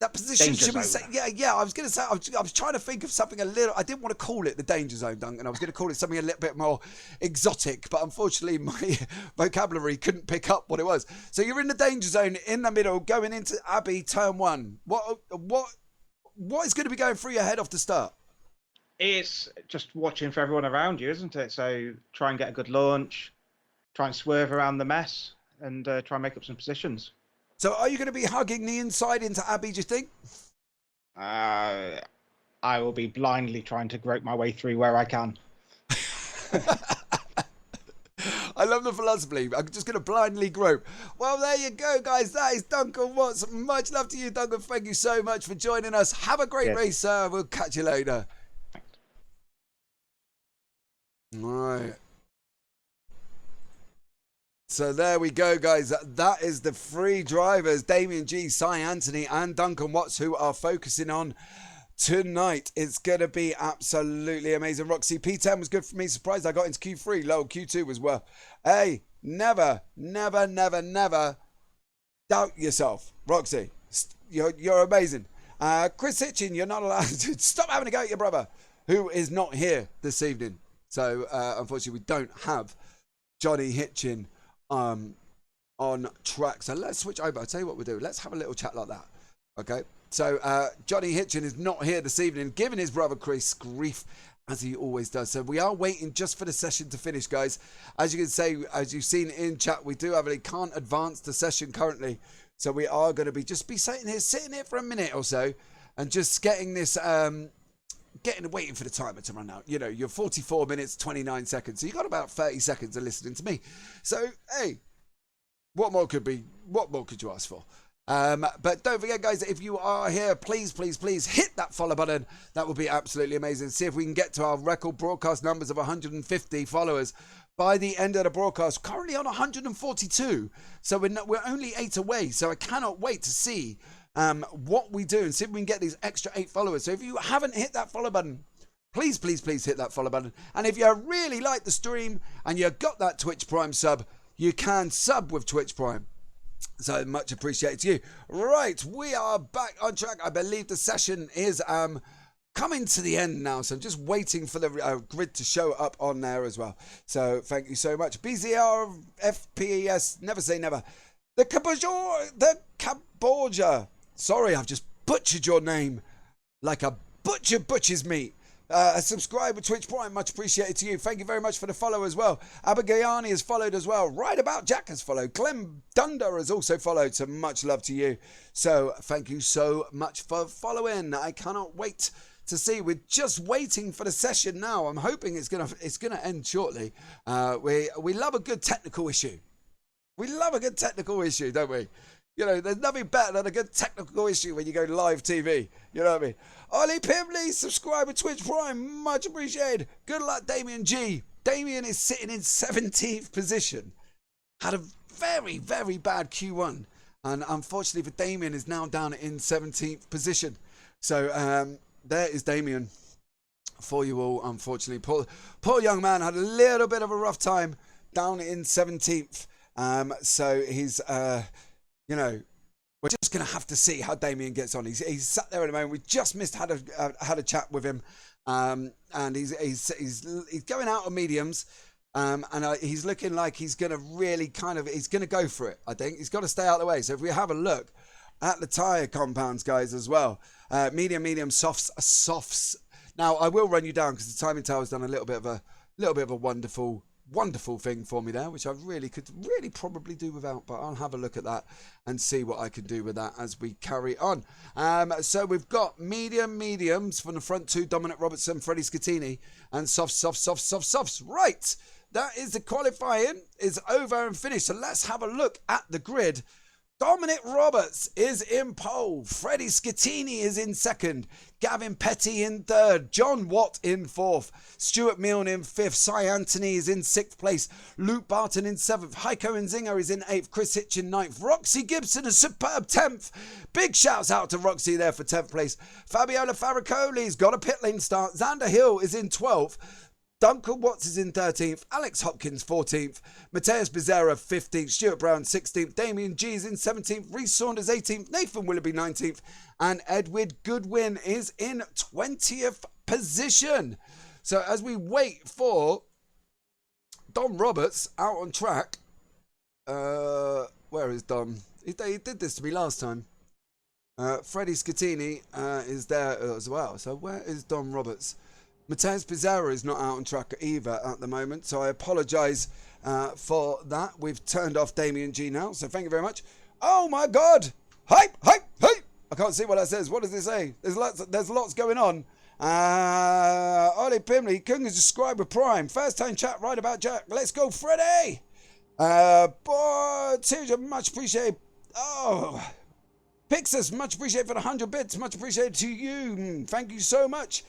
that position, Danger should we zone. say? Yeah, I was going to say, I was trying to think of something a little, I didn't want to call it the danger zone, Duncan. I was going to call it something a little bit more exotic, but unfortunately my vocabulary couldn't pick up what it was. So you're in the danger zone in the middle, going into Abbey turn 1. What is going to be going through your head off the start? It's just watching for everyone around you, isn't it? So try and get a good launch, try and swerve around the mess, and try and make up some positions. So are you going to be hugging the inside into Abbey, do you think? I will be blindly trying to grope my way through where I can. I love the philosophy. I'm just going to blindly grope. Well, there you go, guys. That is Duncan Watts. Much love to you, Duncan. Thank you so much for joining us. Have a great race, sir. We'll catch you later. All right. So there we go, guys. That is the three drivers, Damien G, Cy Anthony, and Duncan Watts, who are focusing on tonight. It's going to be absolutely amazing. Roxy, P10 was good for me. Surprised I got into Q3. Low, Q2 was well. Hey, never doubt yourself. Roxy, you're amazing. Chris Hitchin, you're not allowed to stop having a go at your brother, who is not here this evening. So, unfortunately, we don't have Johnny Hitchin on track. So let's switch over. I'll tell you what we'll do. Let's have a little chat like that. Okay. So Johnny Hitchin is not here this evening, giving his brother Chris grief, as he always does. So we are waiting just for the session to finish, guys. As you can say, as you've seen in chat, we can't advance the session currently. So we are going to be sitting here for a minute or so and just getting this, waiting for the timer to run out. You know, you're 44 minutes, 29 seconds. So you got about 30 seconds of listening to me. So, hey, what more could you ask for? But don't forget, guys, if you are here, please hit that follow button. That would be absolutely amazing. See if we can get to our record broadcast numbers of 150 followers by the end of the broadcast. Currently on 142. So we're only 8 away. So I cannot wait to see what we do and see if we can get these extra 8 followers. So if you haven't hit that follow button, please hit that follow button. And if you really like the stream and you got that Twitch Prime sub, you can sub with Twitch Prime. So much appreciated to you. Right, we are back on track. I believe the session is coming to the end now. So I'm just waiting for the grid to show up on there as well. So thank you so much. BZR, FPS, never say never. The Caborja. Sorry, I've just butchered your name like a butcher butchers meat. A subscriber, Twitch Prime, much appreciated to you. Thank you very much for the follow as well. Abagayani has followed as well. Right About Jack has followed. Clem Dunder has also followed. So much love to you. So thank you so much for following. I cannot wait to see. We're just waiting for the session now. I'm hoping it's gonna end shortly. We love a good technical issue. We love a good technical issue, don't we? You know, there's nothing better than a good technical issue when you go live TV. You know what I mean? Ollie Pimley, subscriber, Twitch Prime, much appreciated. Good luck, Damien G. Damien is sitting in 17th position. Had a very, very bad Q1. And unfortunately for Damien, is now down in 17th position. So there is Damien. for you all, unfortunately. Poor young man had a little bit of a rough time down in 17th. So he's, you know, we're just going to have to see how Damien gets on. He's sat there at the moment. We just had a chat with him, and he's going out of mediums, and he's looking like he's going to really he's going to go for it. I think he's got to stay out of the way. So if we have a look at the tyre compounds, guys, as well, medium, softs. Now I will run you down because the timing tower's done a little bit of a wonderful thing for me there, which I could probably do without, but I'll have a look at that and see what I can do with that as we carry on. So we've got mediums from the front two, Dominic Robertson, Freddie Scattini, and softs. Right, that is the qualifying is over and finished. So let's have a look at the grid. Dominic Roberts is in pole. Freddie Scattini is in second. Gavin Petty in third. John Watt in fourth. Stuart Milne in fifth. Cy Anthony is in sixth place. Luke Barton in seventh. Heiko Nzinga is in eighth. Chris Hitch in ninth. Roxy Gibson a superb 10th. Big shouts out to Roxy there for 10th place. Fabiola Farricoli's got a pit lane start. Xander Hill is in 12th. Duncan Watts is in 13th, Alex Hopkins 14th, Mateus Bezerra 15th, Stuart Brown 16th, Damien G is in 17th, Reece Saunders 18th, Nathan Willoughby 19th, and Edward Goodwin is in 20th position. So as we wait for Dom Roberts out on track, where is Dom? He did this to me last time. Freddie Scattini is there as well. So where is Dom Roberts? Mateus Pizarro is not out on track either at the moment, so I apologise for that. We've turned off Damien G now, so thank you very much. Oh my God! Hype! I can't see what that says. What does it say? There's lots going on. Ollie Pimley, Kung is described with Prime. First time chat right about Jack. Let's go, Freddie! Boy, Tirja, much appreciated. Oh, Pixus, much appreciated for the 100 bits. Much appreciated to you. Thank you so much.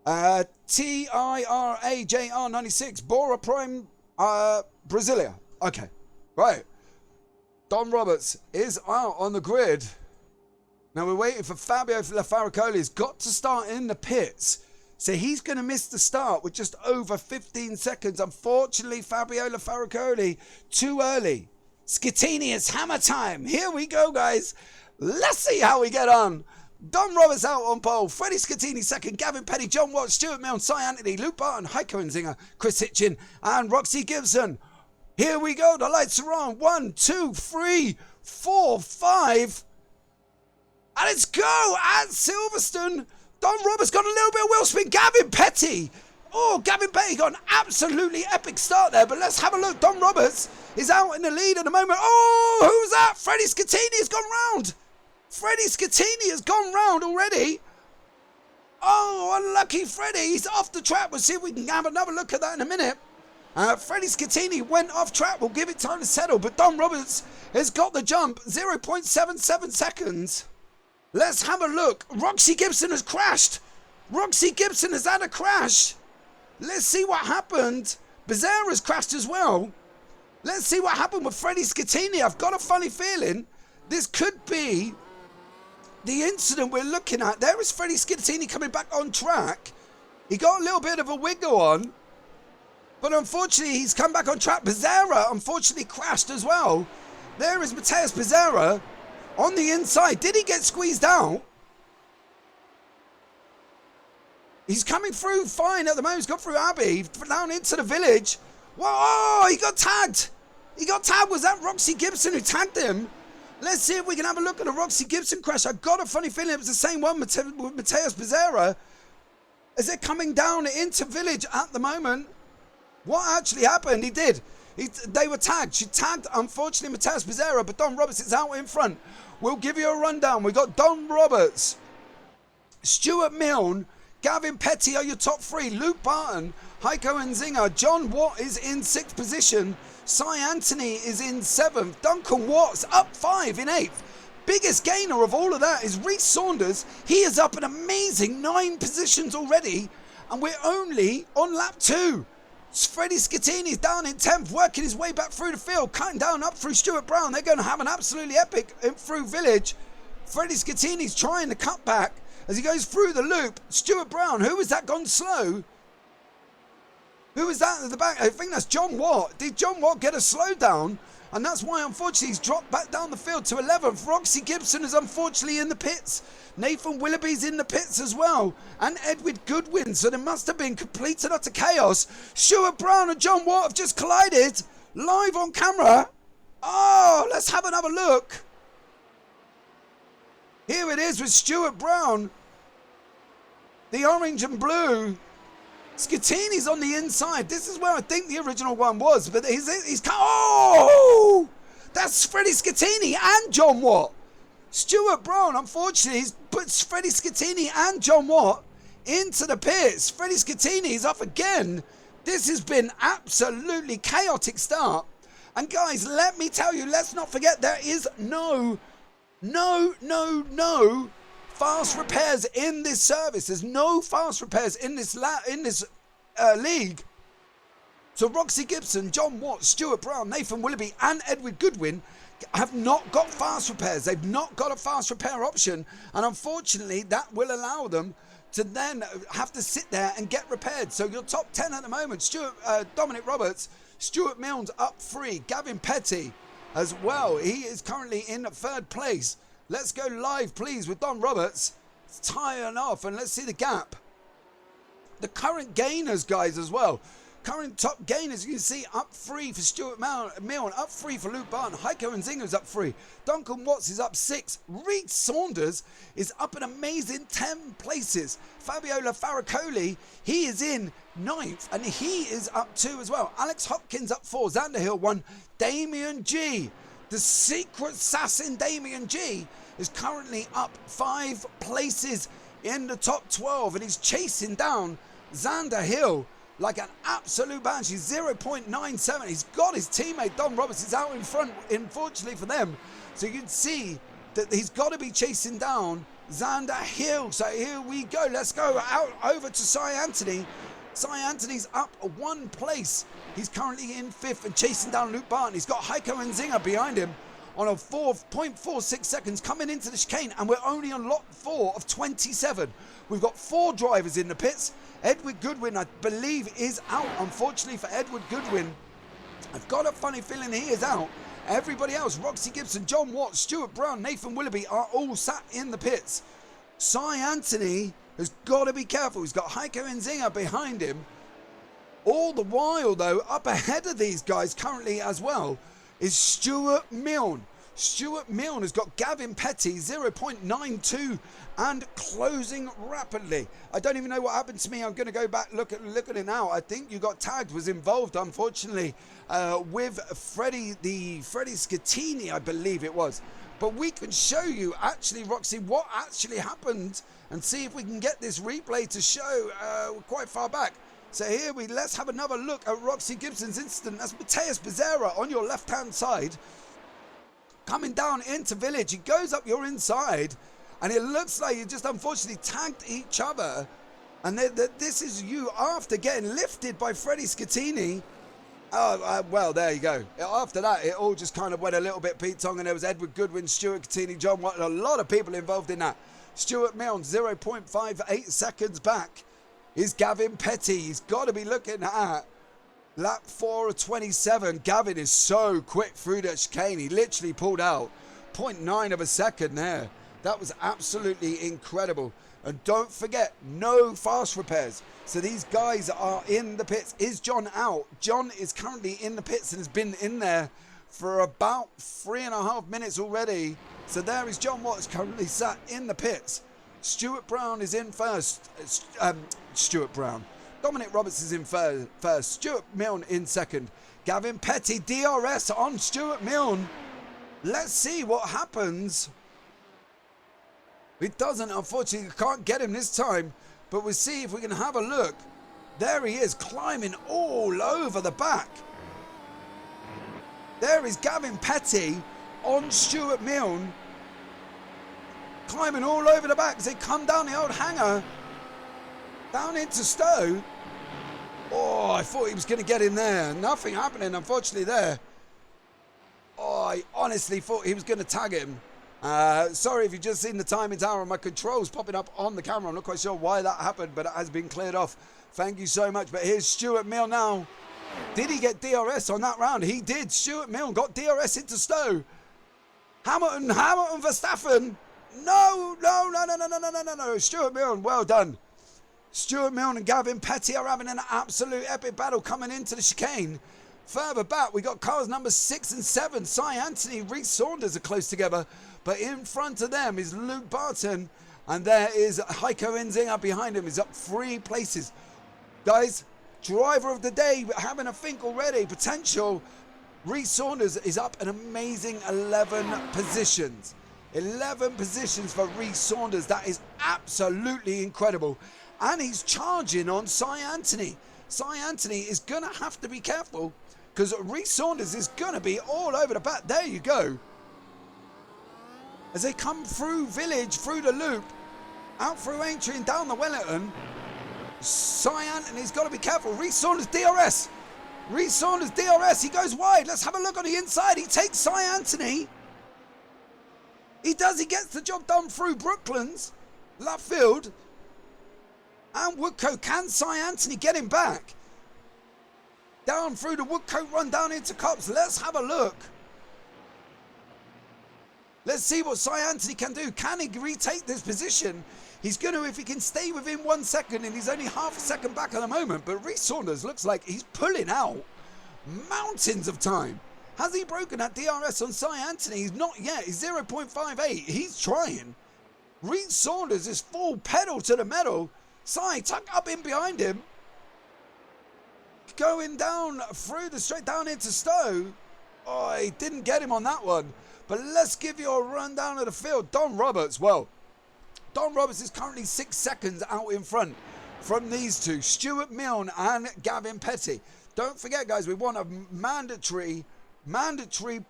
TIRAJR96 Bora Prime Brasilia. Okay, right. Dom Roberts is out on the grid. Now we're waiting for Fabio Farricoli. He's got to start in the pits. So he's going to miss the start with just over 15 seconds. Unfortunately, Fabiola Farricoli too early. Scattini, it's hammer time. Here we go, guys. Let's see how we get on. Dom Roberts out on pole. Freddie Scattini second. Gavin Petty, John Watt, Stuart Milne, Cy Anthony, Luke Barton, Heiko Nzinga, Chris Hitchin, and Roxy Gibson. Here we go. The lights are on. 1, 2, 3, 4, 5. And let's go at Silverstone. Dom Roberts got a little bit of wheel spin. Gavin Petty. Oh, Gavin Petty got an absolutely epic start there. But let's have a look. Dom Roberts is out in the lead at the moment. Oh, who's that? Freddie Scattini has gone round. Freddie Scattini has gone round already. Oh, unlucky Freddie. He's off the track. We'll see if we can have another look at that in a minute. Freddie Scattini went off track. We'll give it time to settle. But Dom Roberts has got the jump. 0.77 seconds. Let's have a look. Roxy Gibson has crashed. Roxy Gibson has had a crash. Let's see what happened. Bezerra's crashed as well. Let's see what happened with Freddie Scattini. I've got a funny feeling this could be the incident we're looking at. There is Freddie Scattini coming back on track. He got a little bit of a wiggle on, but unfortunately he's come back on track. Bezerra unfortunately crashed as well. There is Mateus Bezerra on the inside. Did he get squeezed out? He's coming through fine at the moment. He's got through Abbey, down into the village. Whoa, oh, he got tagged. He got tagged. Was that Roxy Gibson who tagged him? Let's see if we can have a look at the Roxy Gibson crash. I got a funny feeling it was the same one with Mateus Bezerra. Is it coming down into village at the moment? What actually happened? He did. They were tagged. She tagged, unfortunately, Mateus Bezerra, but Dom Roberts is out in front. We'll give you a rundown. We got Dom Roberts, Stuart Milne, Gavin Petty are your top three. Luke Barton, Heiko Nzinga, John Watt is in 6th position. Cy Anthony is in 7th. Duncan Watts up 5 in 8th. Biggest gainer of all of that is Reece Saunders. He is up an amazing 9 positions already, and we're only on lap 2. Freddie Scattini's down in 10th, working his way back through the field, cutting down up through Stuart Brown. They're going to have an absolutely epic through village. Freddie Scattini's trying to cut back. as he goes through the loop. Stuart Brown, who was that gone slow? Who was that at the back? I think that's John Watt. Did John Watt get a slowdown? And that's why, unfortunately, he's dropped back down the field to 11th. Roxy Gibson is unfortunately in the pits. Nathan Willoughby's in the pits as well. And Edward Goodwin. So there must have been complete and utter chaos. Stuart Brown and John Watt have just collided live on camera. Oh, let's have another look. Here it is with Stuart Brown. The orange and blue. Scatini's on the inside. This is where I think the original one was. But he's oh! That's Freddie Scatini and John Watt. Stuart Brown, unfortunately, he's put Freddie Scatini and John Watt into the pits. Freddie Scatini's up again. This has been absolutely chaotic start. And guys, let me tell you, let's not forget there is no fast repairs in this service. There's no fast repairs in this league. So Roxy Gibson, John Watt, Stuart Brown, Nathan Willoughby and Edward Goodwin have not got fast repairs. They've not got a fast repair option, and unfortunately that will allow them to then have to sit there and get repaired. So your top 10 at the moment: Dominic Roberts, Stuart Milnes up 3, Gavin Petty as well. He is currently in 3rd place. Let's go live, please, with Don Roberts. It's tying off, and let's see the gap. The current gainers, guys, as well. Current top gainers, you can see up 3 for Stuart Milne, up 3 for Luke Barton. Heiko and Zinger's up 3. Duncan Watts is up 6. Reed Saunders is up an amazing 10 places. Fabiola Faracoli, he is in 9th, and he is up 2 as well. Alex Hopkins up 4. Xander Hill 1. Damien G, the secret assassin Damien G, is currently up 5 places in the top 12, and he's chasing down Xander Hill like an absolute banshee. 0.97. He's got his teammate Don Roberts is out in front, unfortunately for them. So you can see that he's got to be chasing down Xander Hill. So here we go. Let's go out over to Cy Anthony. Cy Anthony's up 1 place. He's currently in 5th and chasing down Luke Barton. He's got Heiko and Zinger behind him on a 4.46 seconds coming into the chicane, and we're only on lot 4 of 27. We've got 4 drivers in the pits. Edward Goodwin, I believe, is out. Unfortunately for Edward Goodwin, I've got a funny feeling he is out. Everybody else, Roxy Gibson, John Watt, Stuart Brown, Nathan Willoughby, are all sat in the pits. Cy Anthony has got to be careful. He's got Heiko and Zinger behind him. All the while, though, up ahead of these guys currently as well is Stuart Milne. Stuart Milne has got Gavin Petty, 0.92, and closing rapidly. I don't even know what happened to me. I'm going to go back, look at it now. I think you got tagged, was involved, unfortunately, with Freddie Scatini, I believe it was. But we can show you, actually, Roxy, what actually happened, and see if we can get this replay to show quite far back. So here let's have another look at Roxy Gibson's incident. That's Mateus Becerra on your left-hand side, coming down into Village. He goes up your inside, and it looks like you just unfortunately tagged each other. And this is you after getting lifted by Freddie Scatini. Well, there you go. After that, it all just kind of went a little bit Pete Tong, and there was Edward Goodwin, Stuart Scatini, John Watt, a lot of people involved in that. Stuart Milne, 0.58 seconds back is Gavin Petty. He's got to be looking at lap 4 of 27. Gavin is so quick through that chicane. He literally pulled out 0.9 of a second there. That was absolutely incredible. And don't forget, no fast repairs. So these guys are in the pits. Is John out? John is currently in the pits and has been in there for about 3.5 minutes already. So there is John Watts currently sat in the pits. Stuart Brown is in first. Stuart Brown. Dominic Roberts is in first. Stuart Milne in second. Gavin Petty, DRS on Stuart Milne. Let's see what happens. It doesn't, unfortunately, can't get him this time, but we'll see if we can have a look. There he is, climbing all over the back. There is Gavin Petty on Stuart Milne, climbing all over the back as they come down the old hangar, down into Stowe. Oh, I thought he was going to get in there. Nothing happening, unfortunately, there. Oh, I honestly thought he was going to tag him. Sorry if you've just seen the timing tower on my controls popping up on the camera. I'm not quite sure why that happened, but it has been cleared off. Thank you so much. But here's Stuart Mill now. Did he get DRS on that round? He did. Stuart Mill got DRS into Stowe. Hamilton, Verstappen. No. Stuart Mill, well done. Stuart Mill and Gavin Petty are having an absolute epic battle coming into the chicane. Further back, we got cars number 6 and 7. Cy Anthony, Reece Saunders are close together. But in front of them is Luke Barton. And there is Heiko Enzinger behind him. He's up 3 places. Guys, driver of the day, having a think already. Potential. Reece Saunders is up an amazing 11 positions. 11 positions for Reece Saunders. That is absolutely incredible. And he's charging on Cy Anthony. Cy Anthony is going to have to be careful because Reece Saunders is going to be all over the back. There you go. As they come through Village, through the loop, out through Aintree and down the Wellington, Cy Anthony's got to be careful. Reece Saunders DRS. Reece Saunders DRS. He goes wide. Let's have a look on the inside. He takes Cy Anthony. He does. He gets the job done through Brooklands, Luffield, and Woodcote. Can Cy Anthony get him back? Down through the Woodcote run down into Cops. Let's have a look. Let's see what Cy Anthony can do. Can he retake this position? He's going to, if he can stay within 1 second, and he's only half a second back at the moment. But Reece Saunders looks like he's pulling out mountains of time. Has he broken that DRS on Cy Anthony? He's not yet. He's 0.58. He's trying. Reece Saunders is full pedal to the metal. Cy tuck up in behind him. Going down through the straight down into Stowe. Oh, he didn't get him on that one. But let's give you a rundown of the field. Don Roberts, well, Don Roberts is currently 6 seconds out in front from these two, Stuart Milne and Gavin Petty. Don't forget, guys, we want a mandatory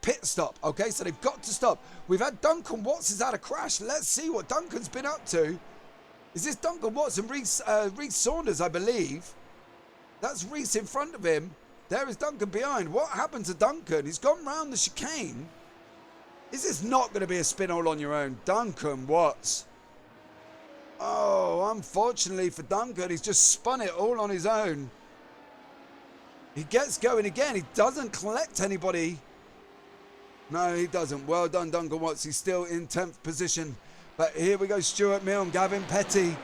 pit stop. Okay, so they've got to stop. We've had Duncan Watts has had a crash. Let's see what Duncan's been up to. Is this Duncan Watts and Reece Saunders, I believe? That's Reece in front of him. There is Duncan behind. What happened to Duncan? He's gone round the chicane. Is this not going to be a spin all on your own? Duncan Watts. Oh, unfortunately for Duncan, he's just spun it all on his own. He gets going again. He doesn't collect anybody. No, he doesn't. Well done, Duncan Watts. He's still in 10th position. But here we go, Stuart Mill and Gavin Petty.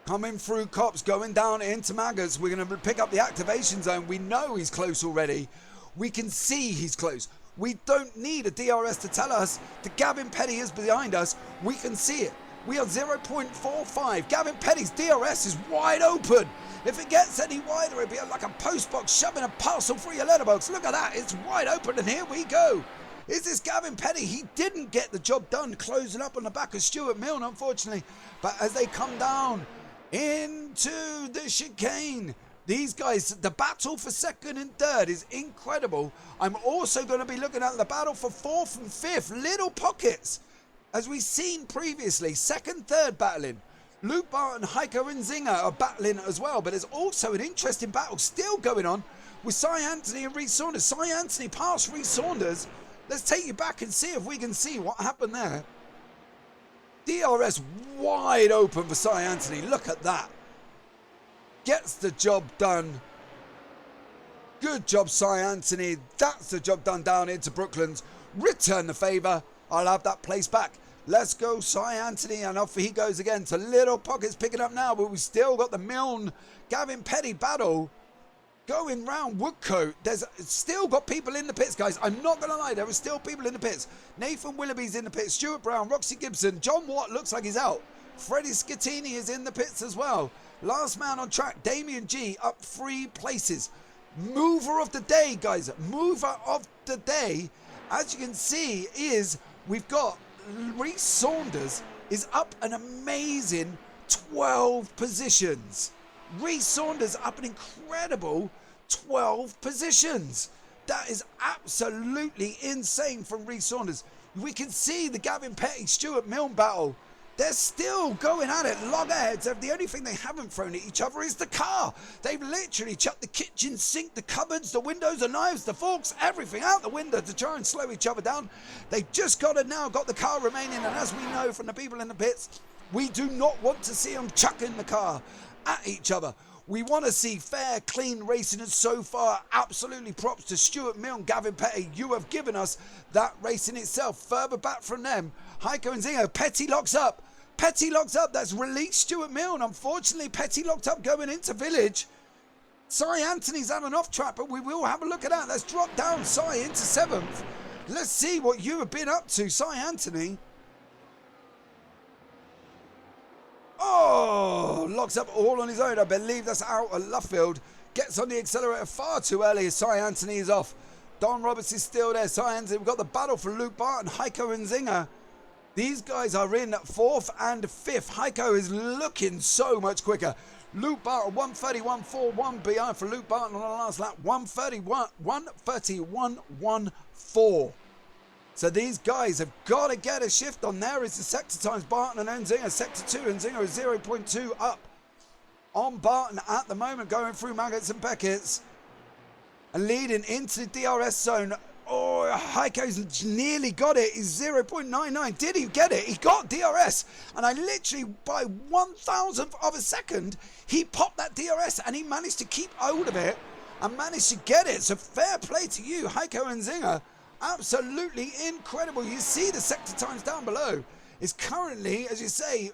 Coming through Cops, going down into Maggers. We're going to pick up the activation zone. We know he's close already. We can see he's close. We don't need a DRS to tell us that Gavin Petty is behind us. We can see it. We are 0.45. Gavin Petty's DRS is wide open. If it gets any wider, it'd be like a postbox shoving a parcel through your letterbox. Look at that. It's wide open, and here we go. Is this Gavin Petty? He didn't get the job done, closing up on the back of Stuart Milne, unfortunately. But as they come down into the chicane, these guys, the battle for second and third is incredible. I'm also going to be looking at the battle for fourth and fifth. Little pockets. As we've seen previously, second, third battling. Luke Barton, Heiko and Zinger are battling as well. But there's also an interesting battle still going on with Cy Anthony and Reece Saunders. Cy Anthony passed Reece Saunders. Let's take you back and see if we can see what happened there. DRS wide open for Cy Anthony. Look at that. Gets the job done. Good job, Cy Anthony. That's the job done down into Brooklands. Return the favour. I'll have that place back. Let's go, Cy Anthony. And off he goes again to Little Pockets picking up now. But we've still got the Milne Gavin Petty battle going round Woodcote. There's still got people in the pits, guys. I'm not going to lie. There are still people in the pits. Nathan Willoughby's in the pits. Stuart Brown, Roxy Gibson. John Watt looks like he's out. Freddie Scattini is in the pits as well. Last man on track, Damien G, up 3 places. Mover of the day, guys. Mover of the day, as you can see, is we've got Reece Saunders is up an amazing 12 positions. Reece Saunders up an incredible 12 positions. That is absolutely insane from Reece Saunders. We can see the Gavin Petty, Stuart Milne battle. They're still going at it loggerheads. The only thing they haven't thrown at each other is the car. They've literally chucked the kitchen sink, the cupboards, the windows, the knives, the forks, everything out the window to try and slow each other down. They've just got the car remaining, and as we know from the people in the pits, we do not want to see them chucking the car at each other. We want to see fair, clean racing, and so far, absolutely props to Stuart Milne, Gavin Petty. You have given us that racing itself. Further back from them, Heiko and Zingo. Petty locks up. Petty locks up. That's released Stuart Milne. Unfortunately, Petty locked up going into Village. Cy Anthony's out and off track, but we will have a look at that. Let's drop down Cy into 7th. Let's see what you have been up to, Cy Anthony. Oh, locks up all on his own. I believe that's out at Luffield. Gets on the accelerator far too early as Cy Anthony is off. Don Roberts is still there. Cy Anthony, we've got the battle for Luke Barton, Heiko and Zinger. These guys are in 4th and 5th. Heiko is looking so much quicker. Luke Barton, 131.41 behind for Luke Barton on the last lap. 131.14. So these guys have got to get a shift on. There is the sector times Barton and then Zinger. Sector 2 and Zinger is 0.2 up on Barton at the moment, going through Maggots and Beckett's and leading into the DRS zone. Oh, Heiko's nearly got it. He's 0.99. Did he get it? He got DRS. And I literally, by 1,000th of a second, he popped that DRS and he managed to keep hold of it and managed to get it. So fair play to you, Heiko and Zinger. Absolutely incredible. You see the sector times down below. It's currently, as you say,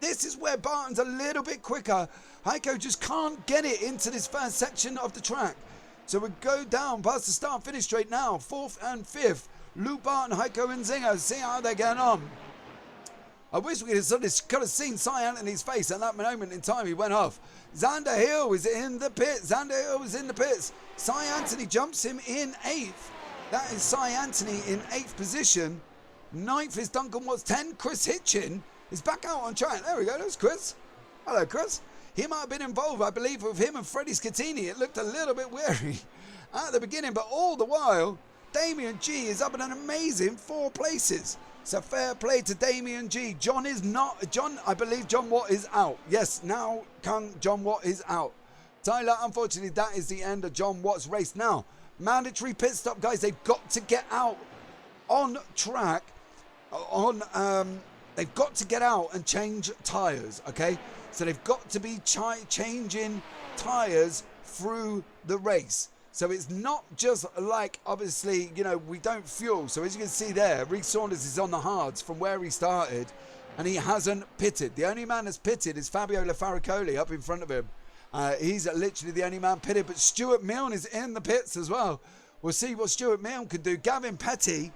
this is where Barton's a little bit quicker. Heiko just can't get it into this first section of the track. So we go down past the start and finish straight now. 4th and 5th. Luke Barton, Heiko and Zinger. See how they're getting on. I wish we could have seen Cy Anthony's face at that moment in time. He went off. Xander Hill is in the pits. Xander Hill is in the pits. Cy Anthony jumps him in 8th. That is Cy Anthony in 8th position. 9th is Duncan Watts. 10, Chris Hitchin is back out on track. There we go. There's Chris. Hello, Chris. He might have been involved, I believe, with him and Freddie Scatini. It looked a little bit weary at the beginning, but all the while, Damien G is up in an amazing 4 places. So fair play to Damien G. John, I believe John Watt is out. Yes, now John Watt is out. Tyler, unfortunately, that is the end of John Watt's race. Now, mandatory pit stop, guys. They've got to get out on track. They've got to get out and change tyres, okay? So they've got to be changing tyres through the race. So it's not just like, obviously, you know, we don't fuel. So as you can see there, Reece Saunders is on the hards from where he started, and he hasn't pitted. The only man that's pitted is Fabio Lafaricoli up in front of him. He's literally the only man pitted, but Stuart Milne is in the pits as well. We'll see what Stuart Milne can do. Gavin Petty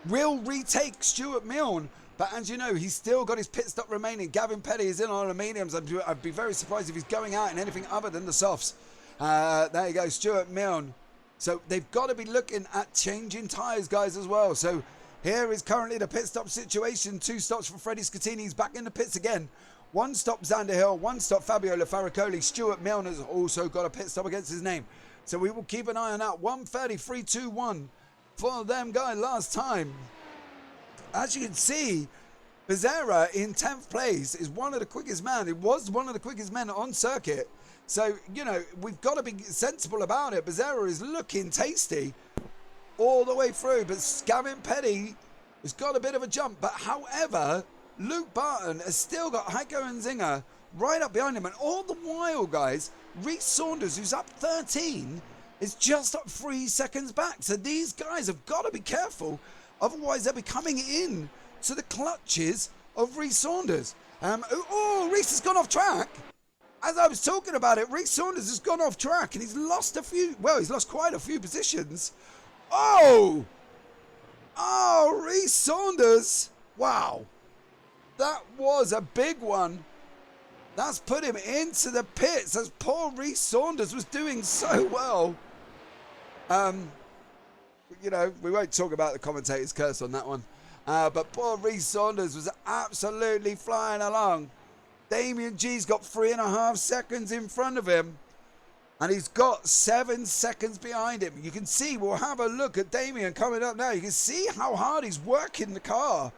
will retake Stuart Milne, but as you know, he's still got his pit stop remaining. Gavin Petty is in on the mediums. I'd be very surprised if he's going out in anything other than the softs. There you go, Stuart Milne. So they've got to be looking at changing tyres, guys, as well. So here is currently the pit stop situation. 2 stops for Freddie Scatini. He's back in the pits again. 1 stop Xander Hill, 1 stop Fabio Lafaricoli. Stuart Milne has also got a pit stop against his name. So we will keep an eye on that. 1:33.21 for them, guys, last time. As you can see, Becerra in 10th place is one of the quickest men. It was one of the quickest men on circuit. So, you know, we've got to be sensible about it. Becerra is looking tasty all the way through. But Gavin Petty has got a bit of a jump. But however, Luke Barton has still got Heiko and Zinger right up behind him. And all the while, guys, Reece Saunders, who's up 13, is just up 3 seconds back. So these guys have got to be careful. Otherwise, they'll be coming in to the clutches of Reece Saunders. Reece has gone off track. As I was talking about it, Reece Saunders has gone off track and he's lost he's lost quite a few positions. Oh, Reece Saunders. Wow. That was a big one. That's put him into the pits as poor Reece Saunders was doing so well. You know, we won't talk about the commentator's curse on that one. But poor Reece Saunders was absolutely flying along. Damien G's got 3.5 seconds in front of him. And he's got 7 seconds behind him. You can see, we'll have a look at Damien coming up now. You can see how hard he's working the car.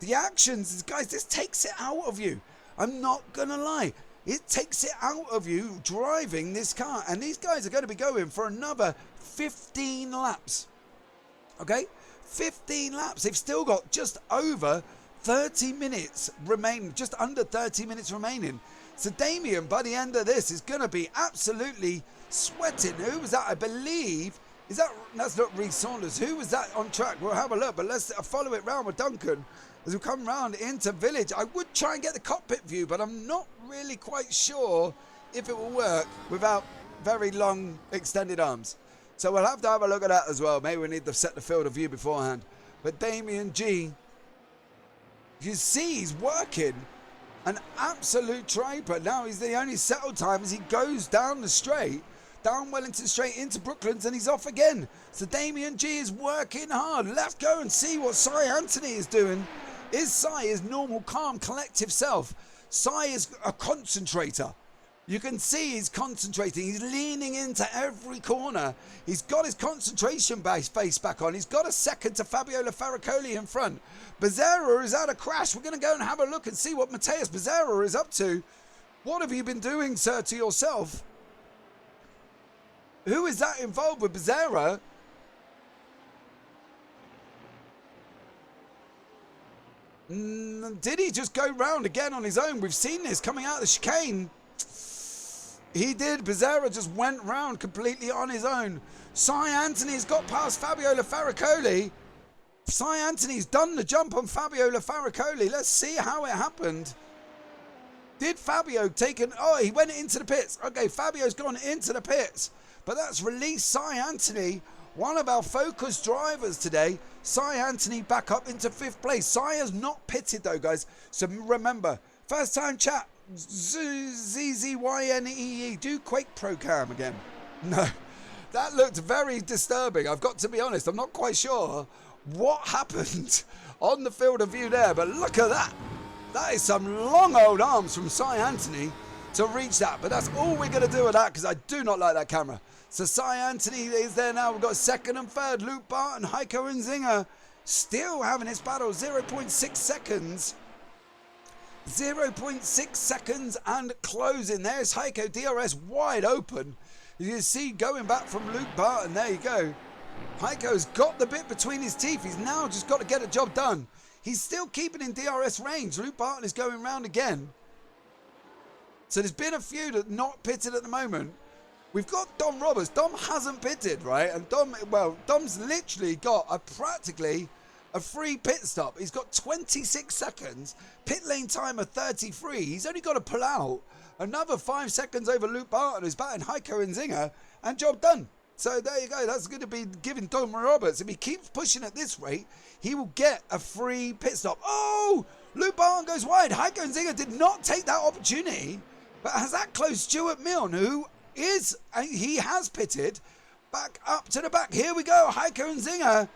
The actions, guys, this takes it out of you. I'm not going to lie. It takes it out of you driving this car. And these guys are going to be going for another 15 laps. Okay? 15 laps. They've still got just over 30 minutes remaining, just under 30 minutes remaining. So Damien, by the end of this, is going to be absolutely sweating. Who was that? I believe, that's not Reece Saunders. Who was that on track? We'll have a look, but let's follow it round with Duncan as we come round into Village. I would try and get the cockpit view, but I'm not really quite sure if it will work without very long extended arms. So we'll have to have a look at that as well. Maybe we need to set the field of view beforehand. But Damien G, you see he's working an absolute triper. Now he's the only settle time as he goes down the straight, down Wellington straight into Brooklands, and he's off again. So Damien G is working hard. Let's go and see what Cy Anthony is doing. Is Cy his normal, calm, collective self? Cy is a concentrator. You can see he's concentrating. He's leaning into every corner. He's got his concentration face back on. He's got a second to Fabiola Faricoli in front. Becerra is out of crash. We're going to go and have a look and see what Mateus Becerra is up to. What have you been doing, sir, to yourself? Who is that involved with Becerra? Did he just go round again on his own? We've seen this coming out of the chicane. He did. Becerra just went round completely on his own. Cy Anthony's got past Fabiola Faricoli. Cy Anthony's done the jump on Fabiola Faricoli. Let's see how it happened. Did Fabio take an... Oh, he went into the pits. Okay, Fabio's gone into the pits. But that's released Cy Anthony, one of our focus drivers today. Cy Anthony back up into 5th place. Cy has not pitted though, guys. So remember, first time chat, ZZYNEE, do Quake Pro Cam again. No, that looked very disturbing. I've got to be honest, I'm not quite sure what happened on the field of view there, but look at that. That is some long old arms from Cy Anthony to reach that, but that's all we're going to do with that because I do not like that camera. So Cy Anthony is there now. We've got 2nd and 3rd. Luke Barton, Heiko and Zinger still having his battle. 0.6 seconds. 0.6 seconds and closing. There's Heiko, DRS wide open. You see going back from Luke Barton. There you go. Heiko's got the bit between his teeth. He's now just got to get a job done. He's still keeping in DRS range. Luke Barton is going round again. So there's been a few that not pitted at the moment. We've got Dom Roberts. Dom hasn't pitted, right? And Dom's literally got practically a free pit stop. He's got 26 seconds. Pit lane time of 33. He's only got to pull out another 5 seconds over Luke Barton, who's batting Heiko and Zinger, and job done. So there you go. That's going to be giving Dom Roberts. If he keeps pushing at this rate, he will get a free pit stop. Oh! Luke Barton goes wide. Heiko and Zinger did not take that opportunity, but has that closed Stuart Milne, who he has pitted back up to the back. Here we go. Heiko and Zinger.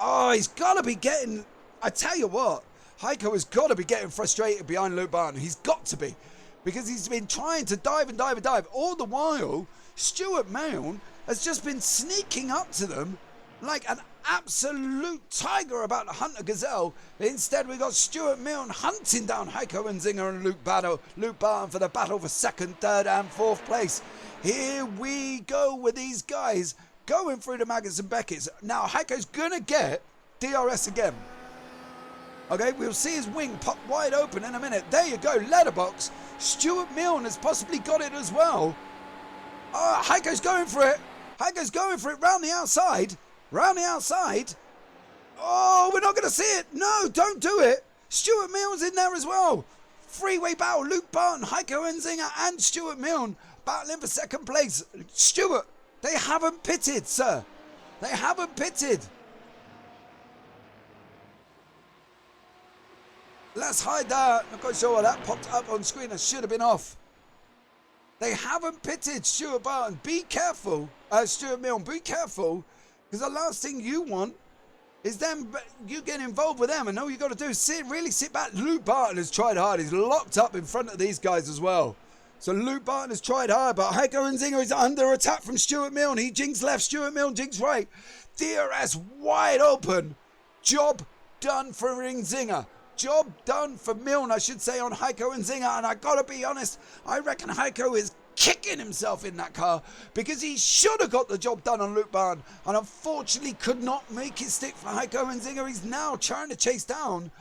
Oh, he's got to be getting... I tell you what, Heiko has got to be getting frustrated behind Luke Barton. He's got to be. Because he's been trying to dive and dive and dive. All the while, Stuart Milne has just been sneaking up to them like an absolute tiger about to hunt a gazelle. Instead, we got Stuart Milne hunting down Heiko and Zinger and Luke Barton for the battle for 2nd, 3rd and 4th place. Here we go with these guys going through the Maggots and Beckett's. Now, Heiko's going to get DRS again. Okay, we'll see his wing pop wide open in a minute. There you go, letterbox. Stuart Milne has possibly got it as well. Oh, Heiko's going for it. Heiko's going for it round the outside. Round the outside. Oh, we're not going to see it. No, don't do it. Stuart Milne's in there as well. Freeway battle. Luke Barton, Heiko Enzinger and Stuart Milne battling for 2nd place. Stuart, they haven't pitted, sir. They haven't pitted. Let's hide that. I'm not quite sure why that popped up on screen. That should have been off. They haven't pitted, Stuart Barton. Be careful. Stuart Milne, be careful. Because the last thing you want is them, you get involved with them, and all you got to do is really sit back. Luke Barton has tried hard. He's locked up in front of these guys as well. So Luke Barton has tried hard, but Heiko Enzinger is under attack from Stuart Milne. He jinks left, Stuart Milne jinks right. DRS wide open. Job done for Enzinger. job done for Milne, I should say, on Heiko and Zinger. And I gotta be honest, I reckon Heiko is kicking himself in that car because he should have got the job done on Luke Barn and unfortunately could not make it stick for Heiko and Zinger. He's now trying to chase down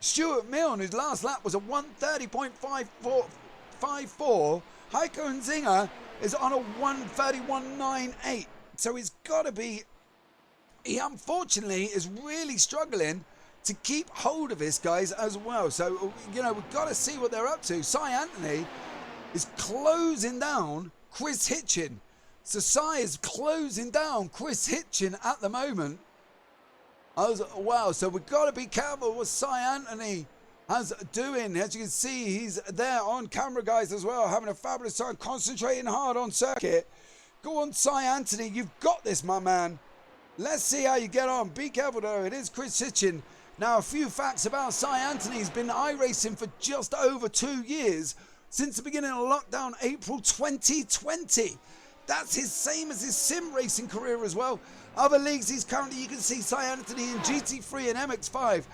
Stuart Milne, whose last lap was a 1:30.54. Heiko and Zinger is on a 1:31.98. So he's got to be... He unfortunately is really struggling to keep hold of this, guys, as well. So, you know, we've got to see what they're up to. Cy Anthony is closing down Chris Hitchin. So Cy is closing down Chris Hitchin at the moment. Wow, so we've got to be careful what Cy Anthony is doing. As you can see, he's there on camera, guys, as well, having a fabulous time, concentrating hard on circuit. Go on, Cy Anthony, you've got this, my man. Let's see how you get on. Be careful, though. It is Chris Hitchin. Now, a few facts about Cy Anthony. He's been iRacing for just over 2 years, since the beginning of lockdown, April 2020. That's his same as his sim racing career as well. Other leagues he's currently, you can see Cy Anthony in GT3 and MX5.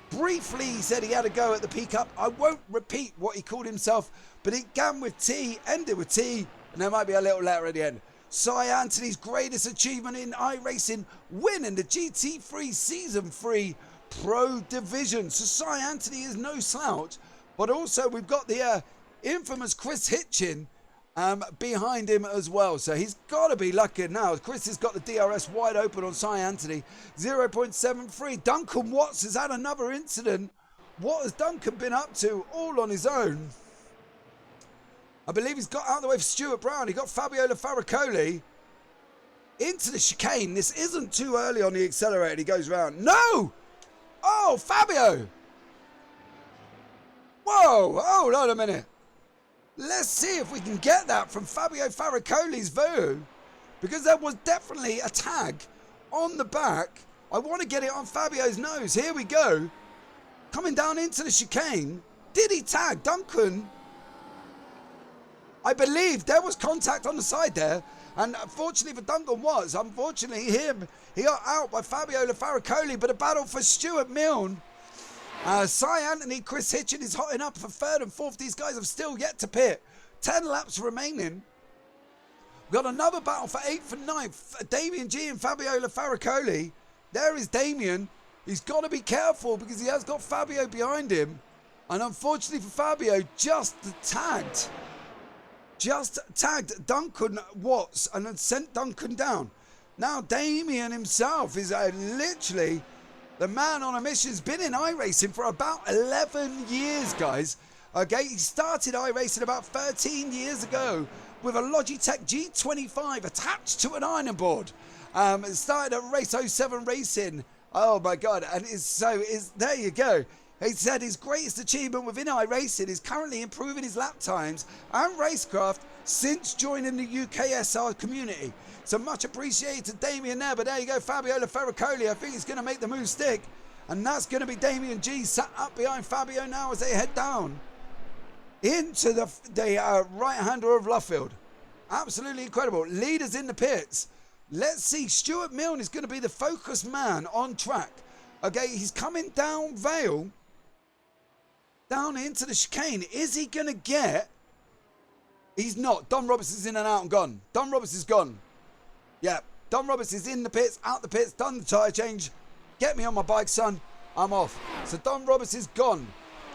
Briefly, he said he had a go at the P Cup. I won't repeat what he called himself, but it began with T, ended with T, and there might be a little letter at the end. Cy Anthony's greatest achievement in iRacing, winning the GT3 Season 3 Pro Division. So Cy Anthony is no slouch, but also we've got the infamous Chris Hitchin behind him as well. So he's got to be lucky now. Chris has got the DRS wide open on Cy Anthony. 0.73. Duncan Watts has had another incident. What has Duncan been up to all on his own? I believe he's got out of the way for Stuart Brown. He got Fabiola Faricoli into the chicane. This isn't too early on the accelerator. He goes round. No! Oh, Fabio! Whoa, hold on a minute. Let's see if we can get that from Fabio Faricoli's view, because there was definitely a tag on the back. I want to get it on Fabio's nose. Here we go. Coming down into the chicane. Did he tag Duncan? I believe there was contact on the side there, and unfortunately for Duncan Watts, unfortunately he got out by Fabiola Faricoli, but a battle for Stuart Milne. Cy Anthony, Chris Hitchin is hotting up for third and fourth. These guys have still yet to pit. 10 laps remaining. We've got another battle for 8th and 9th. Damien G and Fabiola Faricoli. There is Damien. He's got to be careful because he has got Fabio behind him. And unfortunately for Fabio, just tagged Duncan Watts and then sent Duncan down. Now Damien himself is literally the man on a mission. Has been in iRacing for about 11 years, guys. Okay, he started iRacing about 13 years ago with a Logitech G25 attached to an ironing board. Started at Race 07 Racing. Oh my God, and there you go. He said his greatest achievement within iRacing is currently improving his lap times and racecraft since joining the UKSR community. So much appreciated to Damien there, but there you go, Fabiola Faricoli. I think he's going to make the move stick, and that's going to be Damien G sat up behind Fabio now as they head down into the right-hander of Luffield. Absolutely incredible. Leaders in the pits. Let's see, Stuart Milne is going to be the focused man on track. Okay, he's coming down Vale, down into the chicane. Is he going to get... He's not. Don Roberts is in and out and gone. Don Roberts is gone. Yeah, Don Roberts is in the pits, out the pits, done the tyre change. Get me on my bike, son. I'm off. So Don Roberts is gone.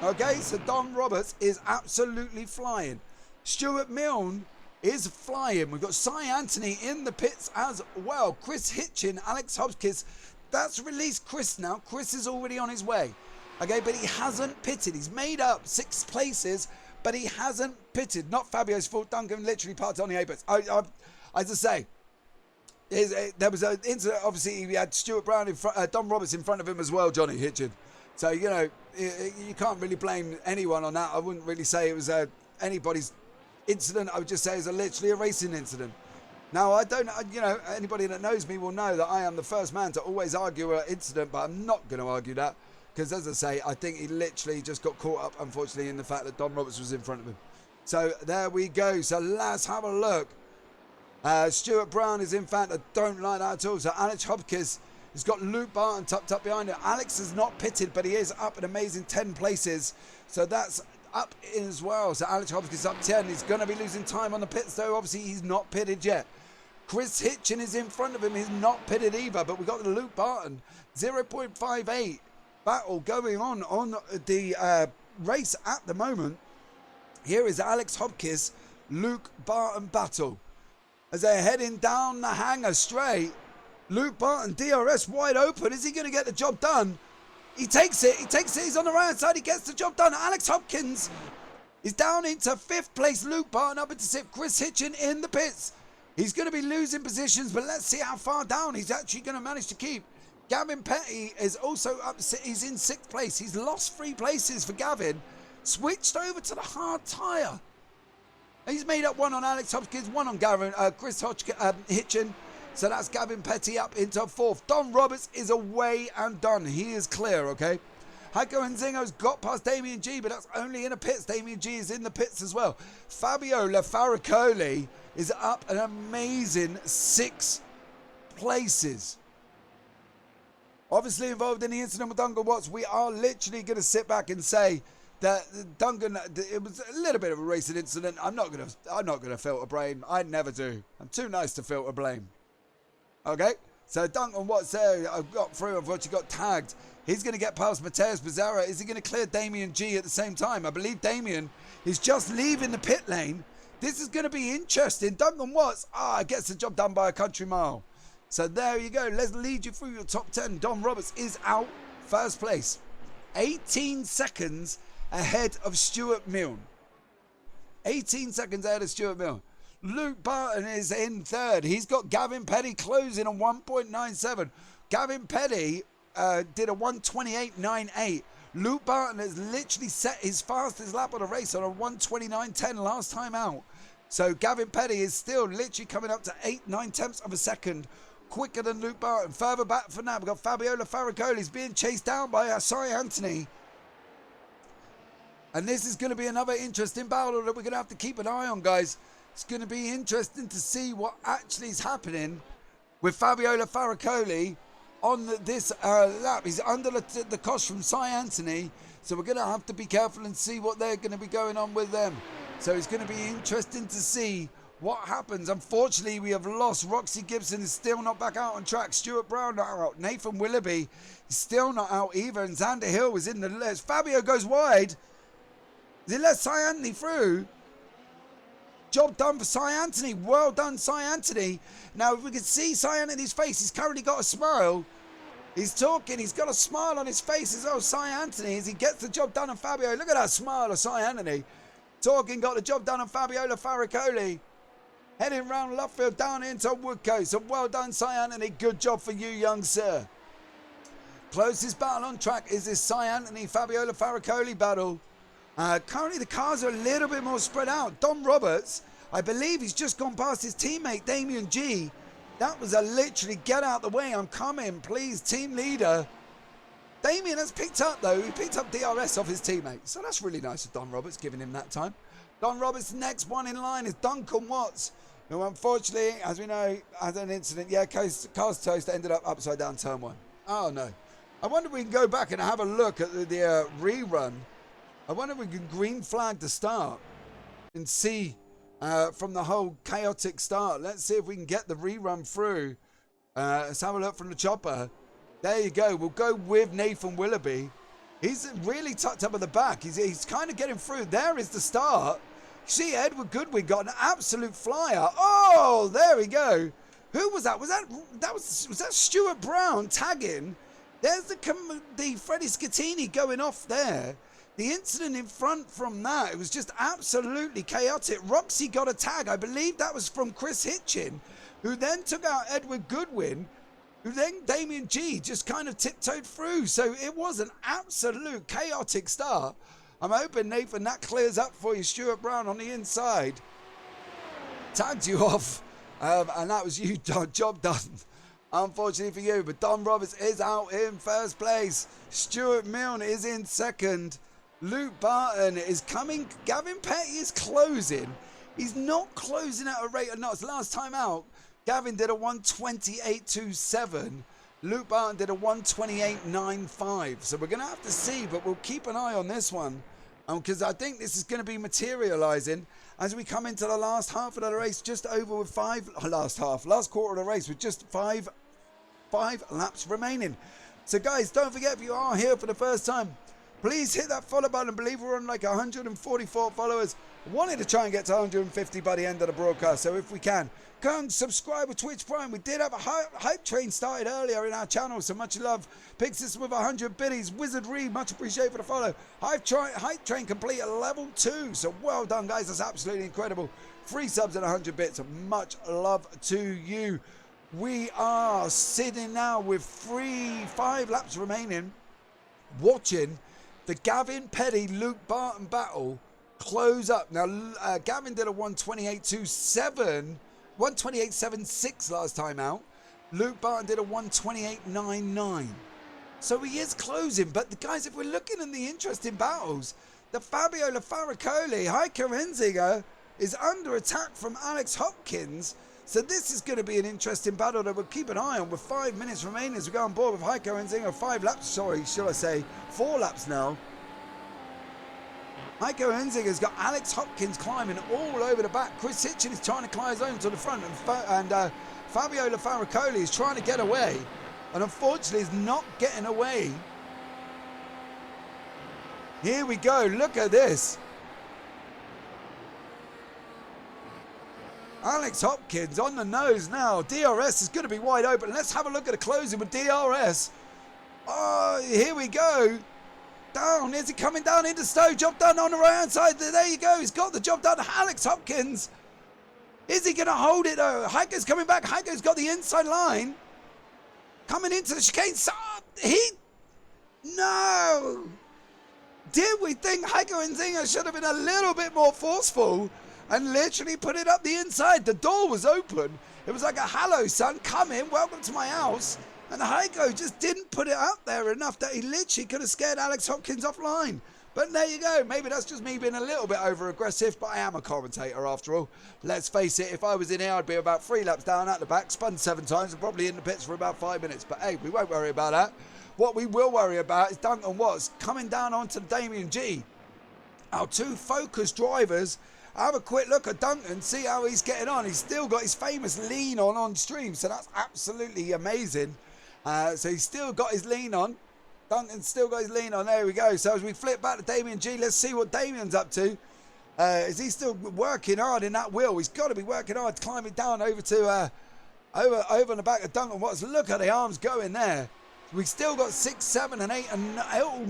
Okay, so Don Roberts is absolutely flying. Stuart Milne is flying. We've got Cy Anthony in the pits as well. Chris Hitchin, Alex Hopkins. That's released Chris now. Chris is already on his way. Okay, but he hasn't pitted. He's made up 6 places, but he hasn't pitted. Not Fabio's fault. Duncan literally parked on the apex. As I say, there was an incident. Obviously, he had Stuart Brown in front, Don Roberts in front of him as well, Johnny Hitchin. So, you know, you can't really blame anyone on that. I wouldn't really say it was anybody's incident. I would just say it's literally a racing incident. Now, I don't, you know, anybody that knows me will know that I am the first man to always argue an incident, but I'm not going to argue that because, as I say, I think he literally just got caught up, unfortunately, in the fact that Don Roberts was in front of him. So there we go. So let's have a look. Stuart Brown is in fact, I don't like that at all. So Alex Hopkins He's got Luke Barton tucked up behind him. Alex is not pitted, but he is up an amazing 10 places. So that's up in as well. So Alex Hopkins up 10. He's going to be losing time on the pits, though. Obviously, he's not pitted yet. Chris Hitchin is in front of him. He's not pitted either, but we got the Luke Barton 0.58 battle going on the race at the moment. Here is Alex Hopkins, Luke Barton battle. As they're heading down the hangar straight, Luke Barton, DRS wide open. Is he going to get the job done? He takes it. He's on the right side. He gets the job done. Alex Hopkins is down into 5th place. Luke Barton up into 6th. Chris Hitchin in the pits. He's going to be losing positions, but let's see how far down he's actually going to manage to keep. Gavin Petty is also up. He's in 6th place. He's lost 3 places for Gavin. Switched over to the hard tyre. He's made up 1 on Alex Hopkins, 1 on Chris Hitchin. So that's Gavin Petty up into 4th. Don Roberts is away and done. He is clear, okay? Heiko Nzingo's got past Damien G, but that's only in the pits. Damien G is in the pits as well. Fabio Lafaricoli is up an amazing 6 places. Obviously involved in the incident with Duncan Watts. We are literally going to sit back and say that Duncan, it was a little bit of a racing incident. I'm not gonna filter blame. I never do. I'm too nice to filter blame. Okay, so Duncan Watts there got through, unfortunately got tagged. He's going to get past Mateus Bizzarra. Is he going to clear Damien G at the same time? I believe Damien is just leaving the pit lane. This is going to be interesting. Duncan Watts gets the job done by a country mile. So there you go. Let's lead you through your top 10. Don Roberts is out 1st place. 18 seconds ahead of Stuart Milne. 18 seconds ahead of Stuart Milne. Luke Barton is in 3rd. He's got Gavin Petty closing on 1.97. Gavin Petty did a 1:28.98. Luke Barton has literally set his fastest lap of the race on a 1:29.10 last time out. So Gavin Petty is still literally coming up to 8-9 tenths of a second quicker than Luke Barton. Further back for now, we've got Fabiola Faricoli. He's being chased down by Cy Anthony. And this is going to be another interesting battle that we're going to have to keep an eye on, guys. It's going to be interesting to see what actually is happening with Fabiola Faricoli on this lap. He's under the cost from Cy Anthony, so we're going to have to be careful and see what they're going to be going on with them. So it's going to be interesting to see what happens. Unfortunately, we have lost. Roxy Gibson is still not back out on track. Stuart Brown not out. Nathan Willoughby is still not out either. And Xander Hill is in the list. Fabio goes wide. He let Cy Anthony through. Job done for Cy Anthony. Well done, Cy Anthony. Now, if we can see Cy Anthony's face, he's currently got a smile. He's talking. He's got a smile on his face as well, Cy Anthony, as he gets the job done on Fabio. Look at that smile of Cy Anthony. Talking, got the job done on Fabiola Faricoli. Heading round Luffield down into Woodcote. So well done, Cy Anthony. Good job for you, young sir. Closest battle on track is this Cy Anthony Fabiola Faricoli battle. Currently the cars are a little bit more spread out. Don Roberts, I believe he's just gone past his teammate Damien G. That was a literally get out the way, I'm coming, please, team leader. Damien has picked up though, he picked up DRS off his teammate. So that's really nice of Don Roberts, giving him that time. Don Roberts' next one in line is Duncan Watts, who unfortunately, as we know, had an incident. Yeah, car's toast ended up upside down turn 1. Oh no. I wonder if we can go back and have a look at the rerun. I wonder if we can green flag the start and see from the whole chaotic start. Let's see if we can get the rerun through. Let's have a look from the chopper. There you go. We'll go with Nathan Willoughby. He's really tucked up at the back. He's kind of getting through. There is the start. You see Edward Goodwin got an absolute flyer. Oh, there we go. Who was that? Was that Stuart Brown tagging? There's the Freddie Scattini going off there. The incident in front from that, it was just absolutely chaotic. Roxy got a tag. I believe that was from Chris Hitchin, who then took out Edward Goodwin, who then Damien G just kind of tiptoed through. So it was an absolute chaotic start. I'm hoping, Nathan, that clears up for you. Stuart Brown on the inside tagged you off, and that was you, job done. Unfortunately for you, but Don Roberts is out in 1st place. Stuart Milne is in 2nd. Luke Barton is coming. Gavin Petty is closing. He's not closing at a rate of knots. Last time out, Gavin did a 1:28.27. Luke Barton did a 1:28.95. So we're going to have to see, but we'll keep an eye on this one. Because I think this is going to be materialising as we come into the last half of the race, just over with last quarter of the race with just five laps remaining. So guys, don't forget, if you are here for the first time, please hit that follow button. I believe we're on like 144 followers. Wanted to try and get to 150 by the end of the broadcast, so if we can, go and subscribe with Twitch Prime. We did have a hype train started earlier in our channel, so much love. Big System with 100 biddies. Wizard Reed, much appreciated for the follow. Hype train complete at level 2, so well done guys, that's absolutely incredible. 3 subs and 100 bits, much love to you. We are sitting now with 5 laps remaining, watching the Gavin Petty Luke Barton battle close up. Now Gavin did a 1:28.27, 1:28.76 last time out. Luke Barton did a 1:28.99. So he is closing, but the guys, if we're looking at the interesting battles, the Fabio Lafaricoli, Heike Renzinger is under attack from Alex Hopkins. So this is going to be an interesting battle that we'll keep an eye on with 5 minutes remaining as we go on board with Heike Renzinger. 4 laps now. Heike Renzinger's got Alex Hopkins climbing all over the back. Chris Hitchin is trying to climb his own to the front, and Fabio Lafaricoli is trying to get away, and unfortunately is not getting away. Here we go, look at this. Alex Hopkins on the nose now. DRS is going to be wide open. Let's have a look at the closing with DRS. Oh, here we go. Down. Is he coming down into Stowe? Job done on the right hand side. There you go. He's got the job done. Alex Hopkins. Is he going to hold it though? Heiko's coming back. Heiko's got the inside line. Coming into the chicane. No. Did we think Heiko Renzinger should have been a little bit more forceful and literally put it up the inside? The door was open. It was like a hello son, come in, welcome to my house. And Heiko just didn't put it out there enough that he literally could have scared Alex Hopkins offline. But there you go. Maybe that's just me being a little bit over aggressive, but I am a commentator after all. Let's face it, if I was in here, I'd be about 3 laps down at the back, spun 7 times and probably in the pits for about 5 minutes. But hey, we won't worry about that. What we will worry about is Duncan Watts coming down onto Damien G. Our 2 focused drivers. Have a quick look at Duncan, see how he's getting on. He's still got his famous lean on stream, so that's absolutely amazing. So he's still got his lean on. Duncan's still got his lean on. There we go. So as we flip back to Damien G, let's see what Damien's up to. Is he still working hard in that wheel? He's got to be working hard, climbing down over to over on the back of Duncan Watts. Look at the arms going there. We've still got 6, 7, and 8, and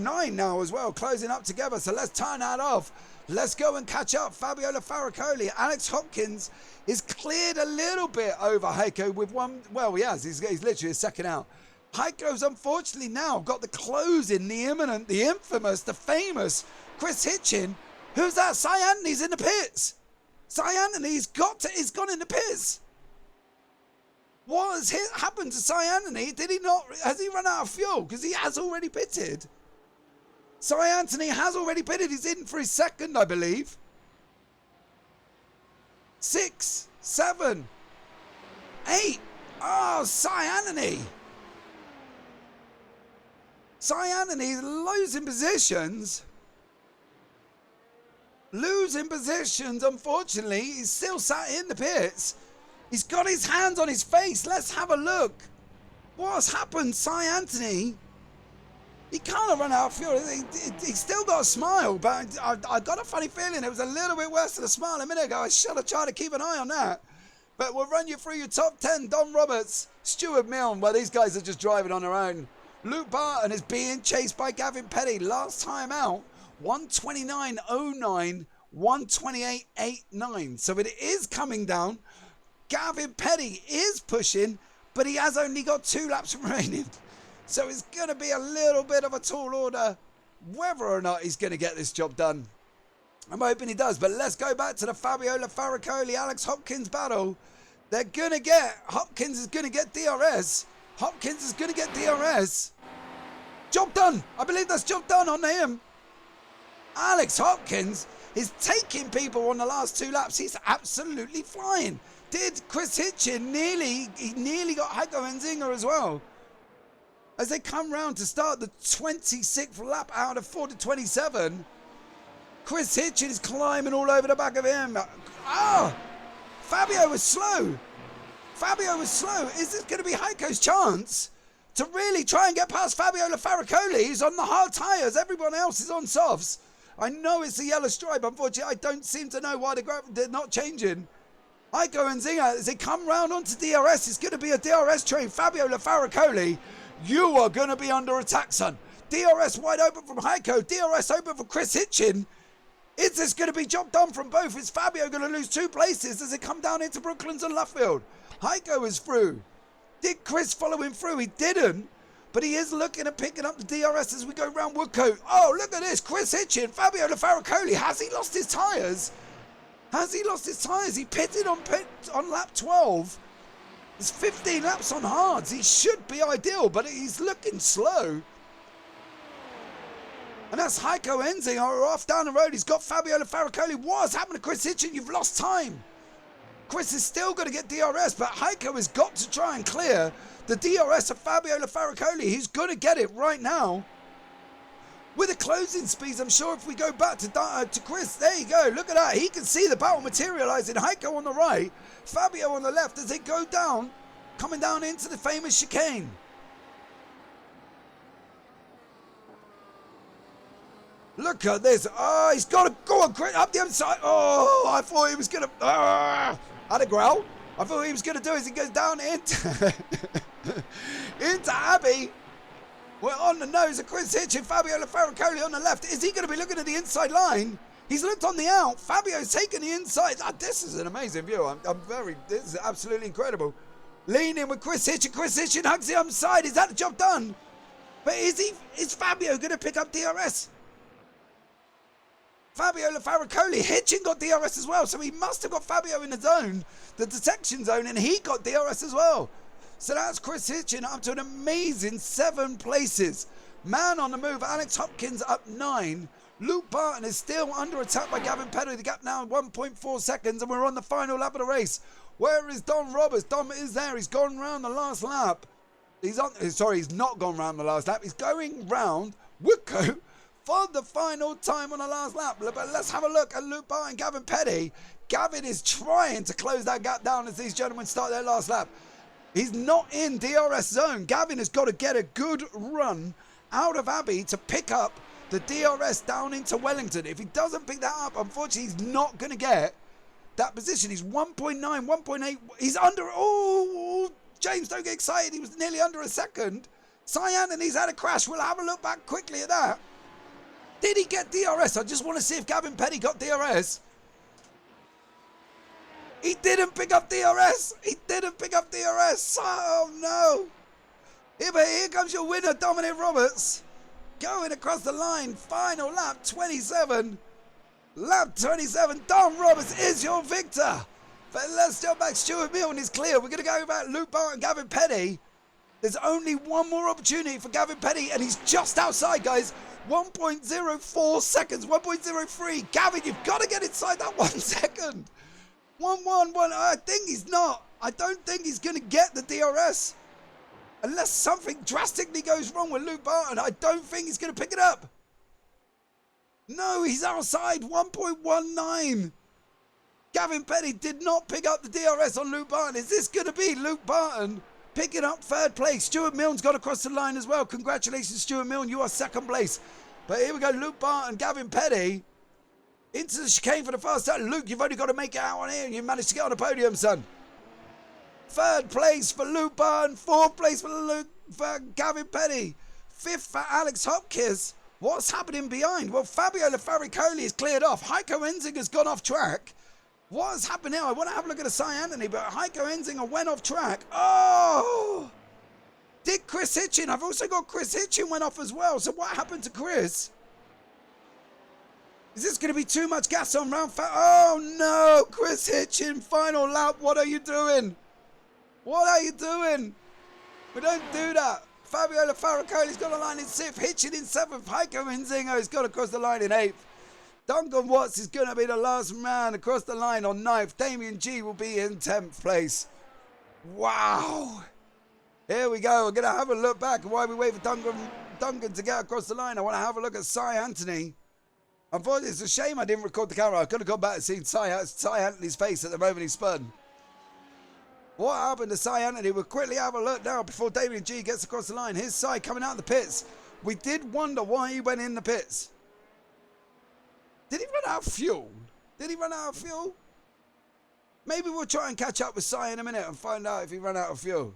9 now as well, closing up together. So let's turn that off. Let's go and catch up. Fabio Lafaricoli. Alex Hopkins is cleared a little bit over Heiko with one. Well, he has. He's literally a second out. Heiko's unfortunately now got the closing, the imminent, the infamous, the famous Chris Hitchin. Who's that? Cy Anthony's in the pits. Cy Anthony's gone in the pits. What has happened to Cy Anthony? Did he not? Has he run out of fuel? Because he has already pitted. Cy Anthony has already pitted. He's in for his second, I believe. 6, 7, 8. Oh, Cy Anthony. Cy Anthony's losing positions. Losing positions, unfortunately. He's still sat in the pits. He's got his hands on his face. Let's have a look. What's happened, Cy Anthony? He kind of run out of fuel. He's still got a smile, but I got a funny feeling it was a little bit worse than a smile a minute ago. I should have tried to keep an eye on that. But we'll run you through your top 10. Don Roberts, Stuart Milne. Well, these guys are just driving on their own. Luke Barton is being chased by Gavin Petty. Last time out, 1:29.09, 1:28.89. So it is coming down. Gavin Petty is pushing, but he has only got 2 laps remaining. So it's going to be a little bit of a tall order whether or not he's going to get this job done. I'm hoping he does, but let's go back to the Fabio Lafaricoli, Alex Hopkins battle. They're going to get, Hopkins is going to get DRS. Hopkins is going to get DRS. Job done. I believe that's job done on him. Alex Hopkins is taking people on the last 2 laps. He's absolutely flying. Did Chris Hitchin nearly got Heiko Renzinger as well. as they come round to start the 26th lap out of 4 to 27. Chris Hitchin is climbing all over the back of him. Fabio was slow. Is this going to be Heiko's chance to really try and get past Fabio Lafaricoli? He's on the hard tyres. Everyone else is on softs. I know it's a yellow stripe. Unfortunately, I don't seem to know why they're not changing. Heiko and Zinga, as they come round onto DRS, it's going to be a DRS train. Fabio Lafaricoli, you are going to be under attack, son. DRS wide open from Heiko. DRS open for Chris Hitchin. Is this going to be job done from both? Is Fabio going to lose 2 places as they come down into Brooklands and Luffield? Heiko is through. Did Chris follow him through? He didn't. But he is looking at picking up the DRS as we go round Woodcote. Oh, look at this. Chris Hitchin, Fabio Lafaricoli. Has he lost his tyres? He pitted on lap 12. There's 15 laps on hards. He should be ideal, but he's looking slow. And that's Heiko Enzing off down the road. He's got Fabio Lafaricoli. What has happened to Chris Hitchin? You've lost time. Chris is still going to get DRS, but Heiko has got to try and clear the DRS of Fabio Lafaricoli. He's going to get it right now. With the closing speeds, I'm sure if we go back to Chris, there you go. Look at that. He can see the battle materialising. Heiko on the right, Fabio on the left as they go down, coming down into the famous chicane. Look at this. Oh, he's got to go on up the other side. Oh, I thought he was going to... had a growl. I thought he was going to do is he goes down into Abbey. We're on the nose of Chris Hitchin, Fabio Lafaricoli on the left. Is he going to be looking at the inside line? He's looked on the out. Fabio's taken the inside. This is an amazing view. This is absolutely incredible. Leaning with Chris Hitchin. Chris Hitchin hugs the other side. Is that the job done? But is Fabio going to pick up DRS? Fabio Lafaricoli, Hitchin got DRS as well, so he must have got Fabio in the zone, the detection zone, and he got DRS as well. So that's Chris Hitchin up to an amazing 7 places. Man on the move, Alex Hopkins up 9. Luke Barton is still under attack by Gavin Pedley. The gap now 1.4 seconds, and we're on the final lap of the race. Where is Dom Roberts? Dom is there. He's gone round the last lap. He's not gone round the last lap. He's going round Woodcote for the final time on the last lap. But let's have a look at Luke Barton and Gavin Petty. Gavin is trying to close that gap down as these gentlemen start their last lap. He's not in DRS zone. Gavin has got to get a good run out of Abbey to pick up the DRS down into Wellington. If he doesn't pick that up, unfortunately, he's not going to get that position. He's 1.9, 1.8. He's under. Oh, James, don't get excited. He was nearly under a second. Cyan, and he's had a crash. We'll have a look back quickly at that. Did he get DRS? I just want to see if Gavin Petty got DRS. He didn't pick up DRS. Oh, no. Here comes your winner, Dominic Roberts. Going across the line. Final lap 27. Lap 27. Dom Roberts is your victor. But let's jump back. Stuart Milne is clear. We're going to go back Luke Barton, Gavin Petty. There's only one more opportunity for Gavin Petty, and he's just outside, guys. 1.04 seconds. 1.03. Gavin, you've got to get inside that 1 second. 1-1-1. I think he's not. I don't think he's going to get the DRS. Unless something drastically goes wrong with Luke Barton, I don't think he's going to pick it up. No, he's outside. 1.19. Gavin Petty did not pick up the DRS on Luke Barton. Is this going to be Luke Barton picking up 3rd place? Stuart Milne's got across the line as well. Congratulations, Stuart Milne. You are 2nd place. But here we go. Luke Barton, Gavin Petty into the chicane for the first time. Luke, you've only got to make it out on here, and you managed to get on the podium, son. 3rd place for Luke Barton. 4th place for Gavin Petty. 5th for Alex Hopkins. What's happening behind? Well, Fabio Lafaricoli is cleared off. Heiko Enzing has gone off track. What has happened now? I want to have a look at the Cy Anthony, but Heiko Enzinger went off track. Oh! Did Chris Hitchin? I've also got Chris Hitchin went off as well. So what happened to Chris? Is this going to be too much gas on round 5? Oh no! Chris Hitchin, final lap. What are you doing? What are you doing? We don't do that. Fabio Lafaricoli's got a line in 6th. Hitchin in 7th. Heiko Enzinger has got across the line in 8th. Duncan Watts is going to be the last man across the line on 9th. Damien G will be in 10th place. Wow. Here we go. We're going to have a look back while we wait for Duncan to get across the line. I want to have a look at Cy Anthony. Unfortunately, it's a shame I didn't record the camera. I could have gone back and seen Cy Anthony's face at the moment he spun. What happened to Cy Anthony? We'll quickly have a look now before Damien G gets across the line. Here's Cy coming out of the pits. We did wonder why he went in the pits. Did he run out of fuel? Did he run out of fuel? Maybe we'll try and catch up with Cy in a minute and find out if he ran out of fuel.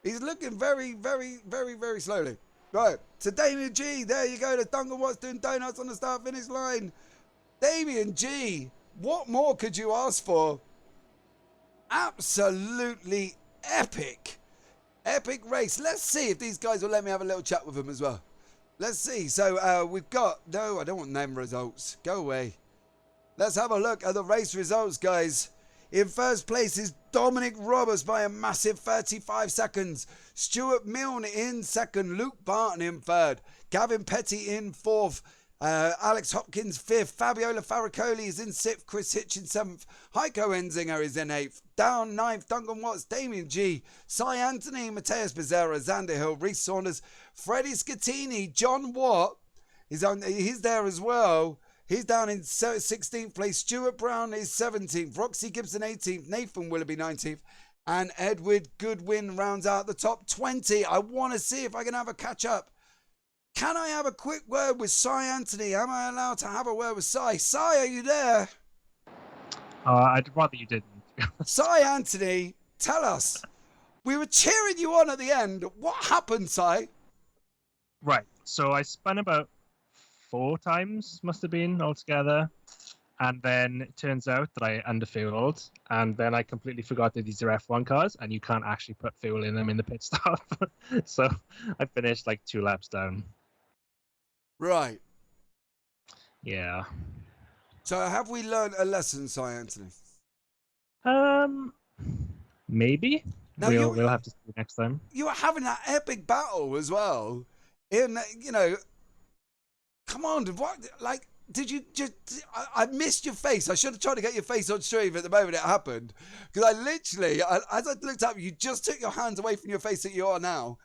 He's looking very, very, very, very slowly. Right, so Damien G, there you go. The Duncan Watts doing donuts on the start-finish line. Damien G, what more could you ask for? Absolutely epic. Epic race. Let's see if these guys will let me have a little chat with them as well. Let's see. So we've got... No, I don't want them results. Go away. Let's have a look at the race results, guys. In first place is Dominic Roberts by a massive 35 seconds. Stuart Milne in second. Luke Barton in third. Gavin Petty in fourth. Alex Hopkins fifth. Fabiola Faracoli is in sixth. Chris Hitch in seventh. Heiko Enzinger is in eighth. Down ninth, Duncan Watts, Damien G, Cy Anthony, Mateus Becerra, Xander Hill, Reece Saunders, Freddie Scattini, John Watt. He's there as well. He's down in 16th place. Stuart Brown is 17th. Roxy Gibson 18th. Nathan Willoughby 19th. And Edward Goodwin rounds out the top 20. I want to see if I can have a catch up. Can I have a quick word with Cy Anthony? Am I allowed to have a word with Cy? Cy, are you there? I'd rather you didn't. Cy Anthony, tell us. We were cheering you on at the end. What happened, Cy? Right. So I spun about 4 times, must have been, altogether. And then it turns out that I underfueled. And then I completely forgot that these are F1 cars and you can't actually put fuel in them in the pit stop. So I finished like 2 laps down. Right. Yeah. So have we learned a lesson, Cy Anthony? Maybe. Now we'll have to see next time. You were having that epic battle as well. In, you know, come on, what, like, did you just, I missed your face. I should have tried to get your face on stream at the moment it happened. Because I literally, as I looked up, you just took your hands away from your face that you are now.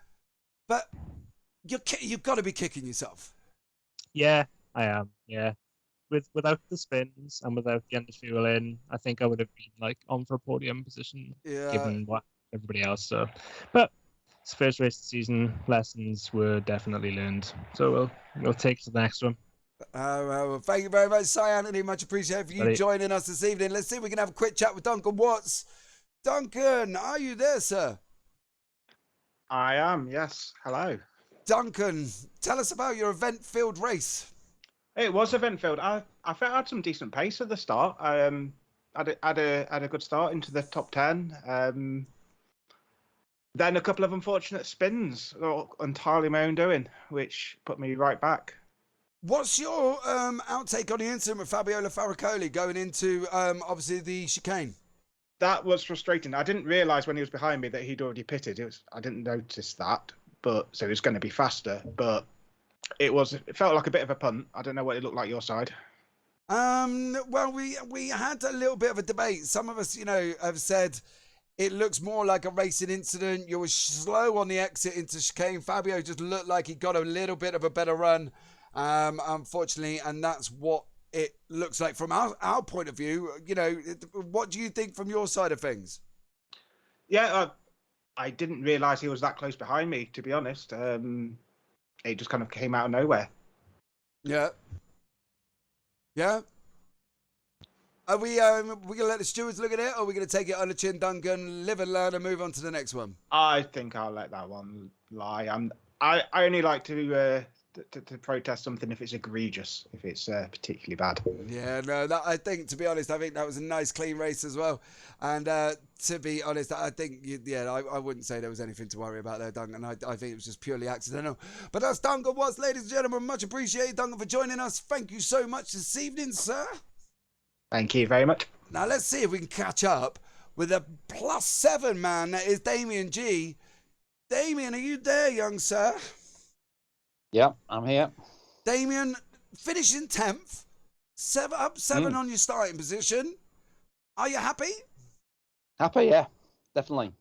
But you've got to be kicking yourself. Yeah, I am. Yeah. Without the spins and without the underfueling, I think I would have been like on for a podium position, given what everybody else. So, but it's the first race of the season. Lessons were definitely learned. So we'll take it to the next one. Well, thank you very much, Cy Anthony. Much appreciated for you joining us this evening. Let's see if we can have a quick chat with Duncan Watts. Duncan, are you there, sir? I am. Yes. Hello. Duncan, tell us about your event-filled race. It was event filled. I felt I had some decent pace at the start. Had a good start into the top 10. Then a couple of unfortunate spins, entirely my own doing, which put me right back. What's your outtake on the incident with Fabiola Faracoli going into obviously the chicane? That was frustrating. I didn't realise when he was behind me that he'd already pitted. I didn't notice that, so he was going to be faster, but. It felt like a bit of a punt. I don't know what it looked like your side. Well, we had a little bit of a debate. Some of us, have said it looks more like a racing incident. You were slow on the exit into chicane. Fabio just looked like he got a little bit of a better run, unfortunately, and that's what it looks like from our point of view. What do you think from your side of things? Yeah, I didn't realise he was that close behind me, to be honest. It just kind of came out of nowhere. Yeah. Yeah. Are we gonna let the stewards look at it, or are we gonna take it on the chin, Duncan, live and learn, and move on to the next one? I think I'll let that one lie. I only like to protest something if it's egregious, if it's particularly bad. Yeah, no, I think, to be honest, I think that was a nice, clean race as well. And to be honest, I think, I wouldn't say there was anything to worry about there, Duncan. I think it was just purely accidental. But that's Duncan Watts, ladies and gentlemen. Much appreciated, Duncan, for joining us. Thank you so much this evening, sir. Thank you very much. Now, let's see if we can catch up with a +7 man that is Damien G. Damien, are you there, young sir? Yeah, I'm here. Damien, finishing 10th, 7 on your starting position. Are you happy? Happy, yeah, definitely.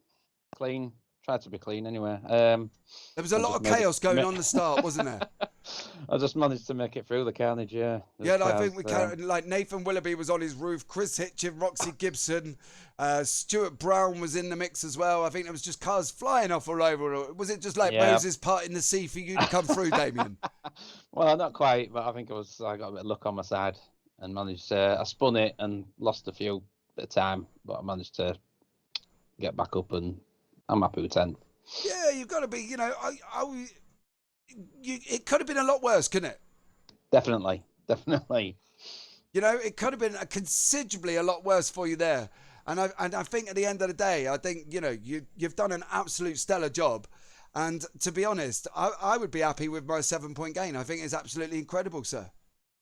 Clean, tried to be clean anyway. There was a I lot just of made it- chaos going on the start, wasn't there? I just managed to make it through the carnage. Yeah. Yeah, and I There's think we cars, like Nathan Willoughby was on his roof, Chris Hitchin, Roxy Gibson, Stuart Brown was in the mix as well. I think there was just cars flying off all over. Was it just like Yeah. Moses parting the sea for you to come through, Damien? Well, not quite, but I think I got a bit of luck on my side and managed to. I spun it and lost a few bit of time, but I managed to get back up, and I'm happy with 10th. Yeah, you've got to be. You know, it could have been a lot worse, couldn't it? Definitely. You know, it could have been considerably a lot worse for you there. And I think at the end of the day, I think, you know, you've done an absolute stellar job. And to be honest, I would be happy with my 7-point gain. I think it's absolutely incredible, sir.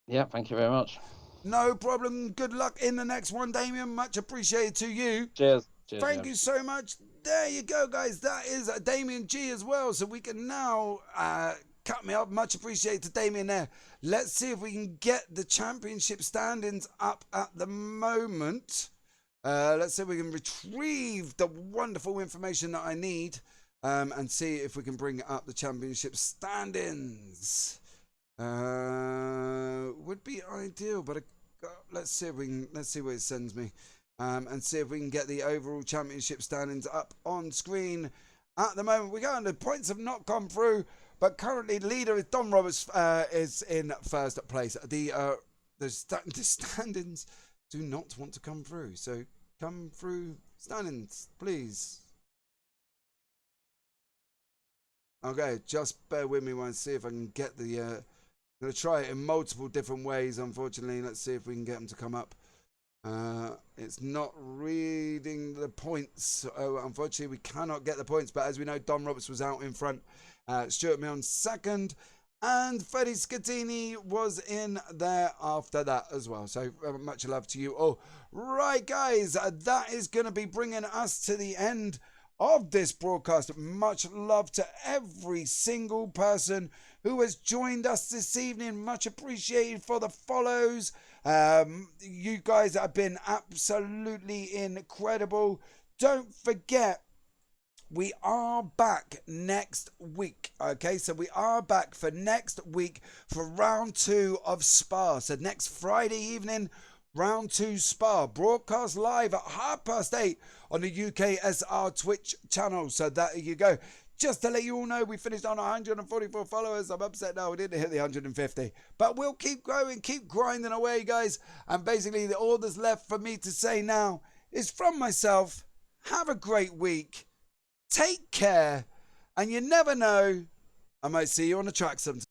Yeah, thank you very much. No problem. Good luck in the next one, Damien. Much appreciated to you. Cheers. Thank you so much. There you go, guys. That is Damien G as well. So we can now cut me up. Much appreciated to Damien there. Let's see if we can get the championship standings up at the moment. Let's see if we can retrieve the wonderful information that I need and see if we can bring up the championship standings. Would be ideal, but let's see where it sends me. And see if we can get the overall championship standings up on screen. At the moment, we go, and the points have not come through, but currently the leader is Don Roberts, is in first place. The standings do not want to come through, so come through standings, please. Okay, just bear with me while I see if I can get the. I'm going to try it in multiple different ways, unfortunately. Let's see if we can get them to come up. It's not reading the points. Unfortunately, we cannot get the points. But as we know, Don Roberts was out in front. Stuart Milne second. And Freddie Scatini was in there after that as well. So much love to you all. Right, guys, that is going to be bringing us to the end of this broadcast. Much love to every single person who has joined us this evening. Much appreciated for the follows. You guys have been absolutely incredible. Don't forget, we are back next week. Okay, so we are back for next week for round 2 of Spa. So next Friday evening, round 2 Spa, broadcast live at 8:30 on the UKSR Twitch channel. So there you go. Just to let you all know, we finished on 144 followers. I'm upset now we didn't hit the 150. But we'll keep growing, keep grinding away, guys. And basically, all that's left for me to say now is from myself, have a great week. Take care. And you never know, I might see you on the track sometime.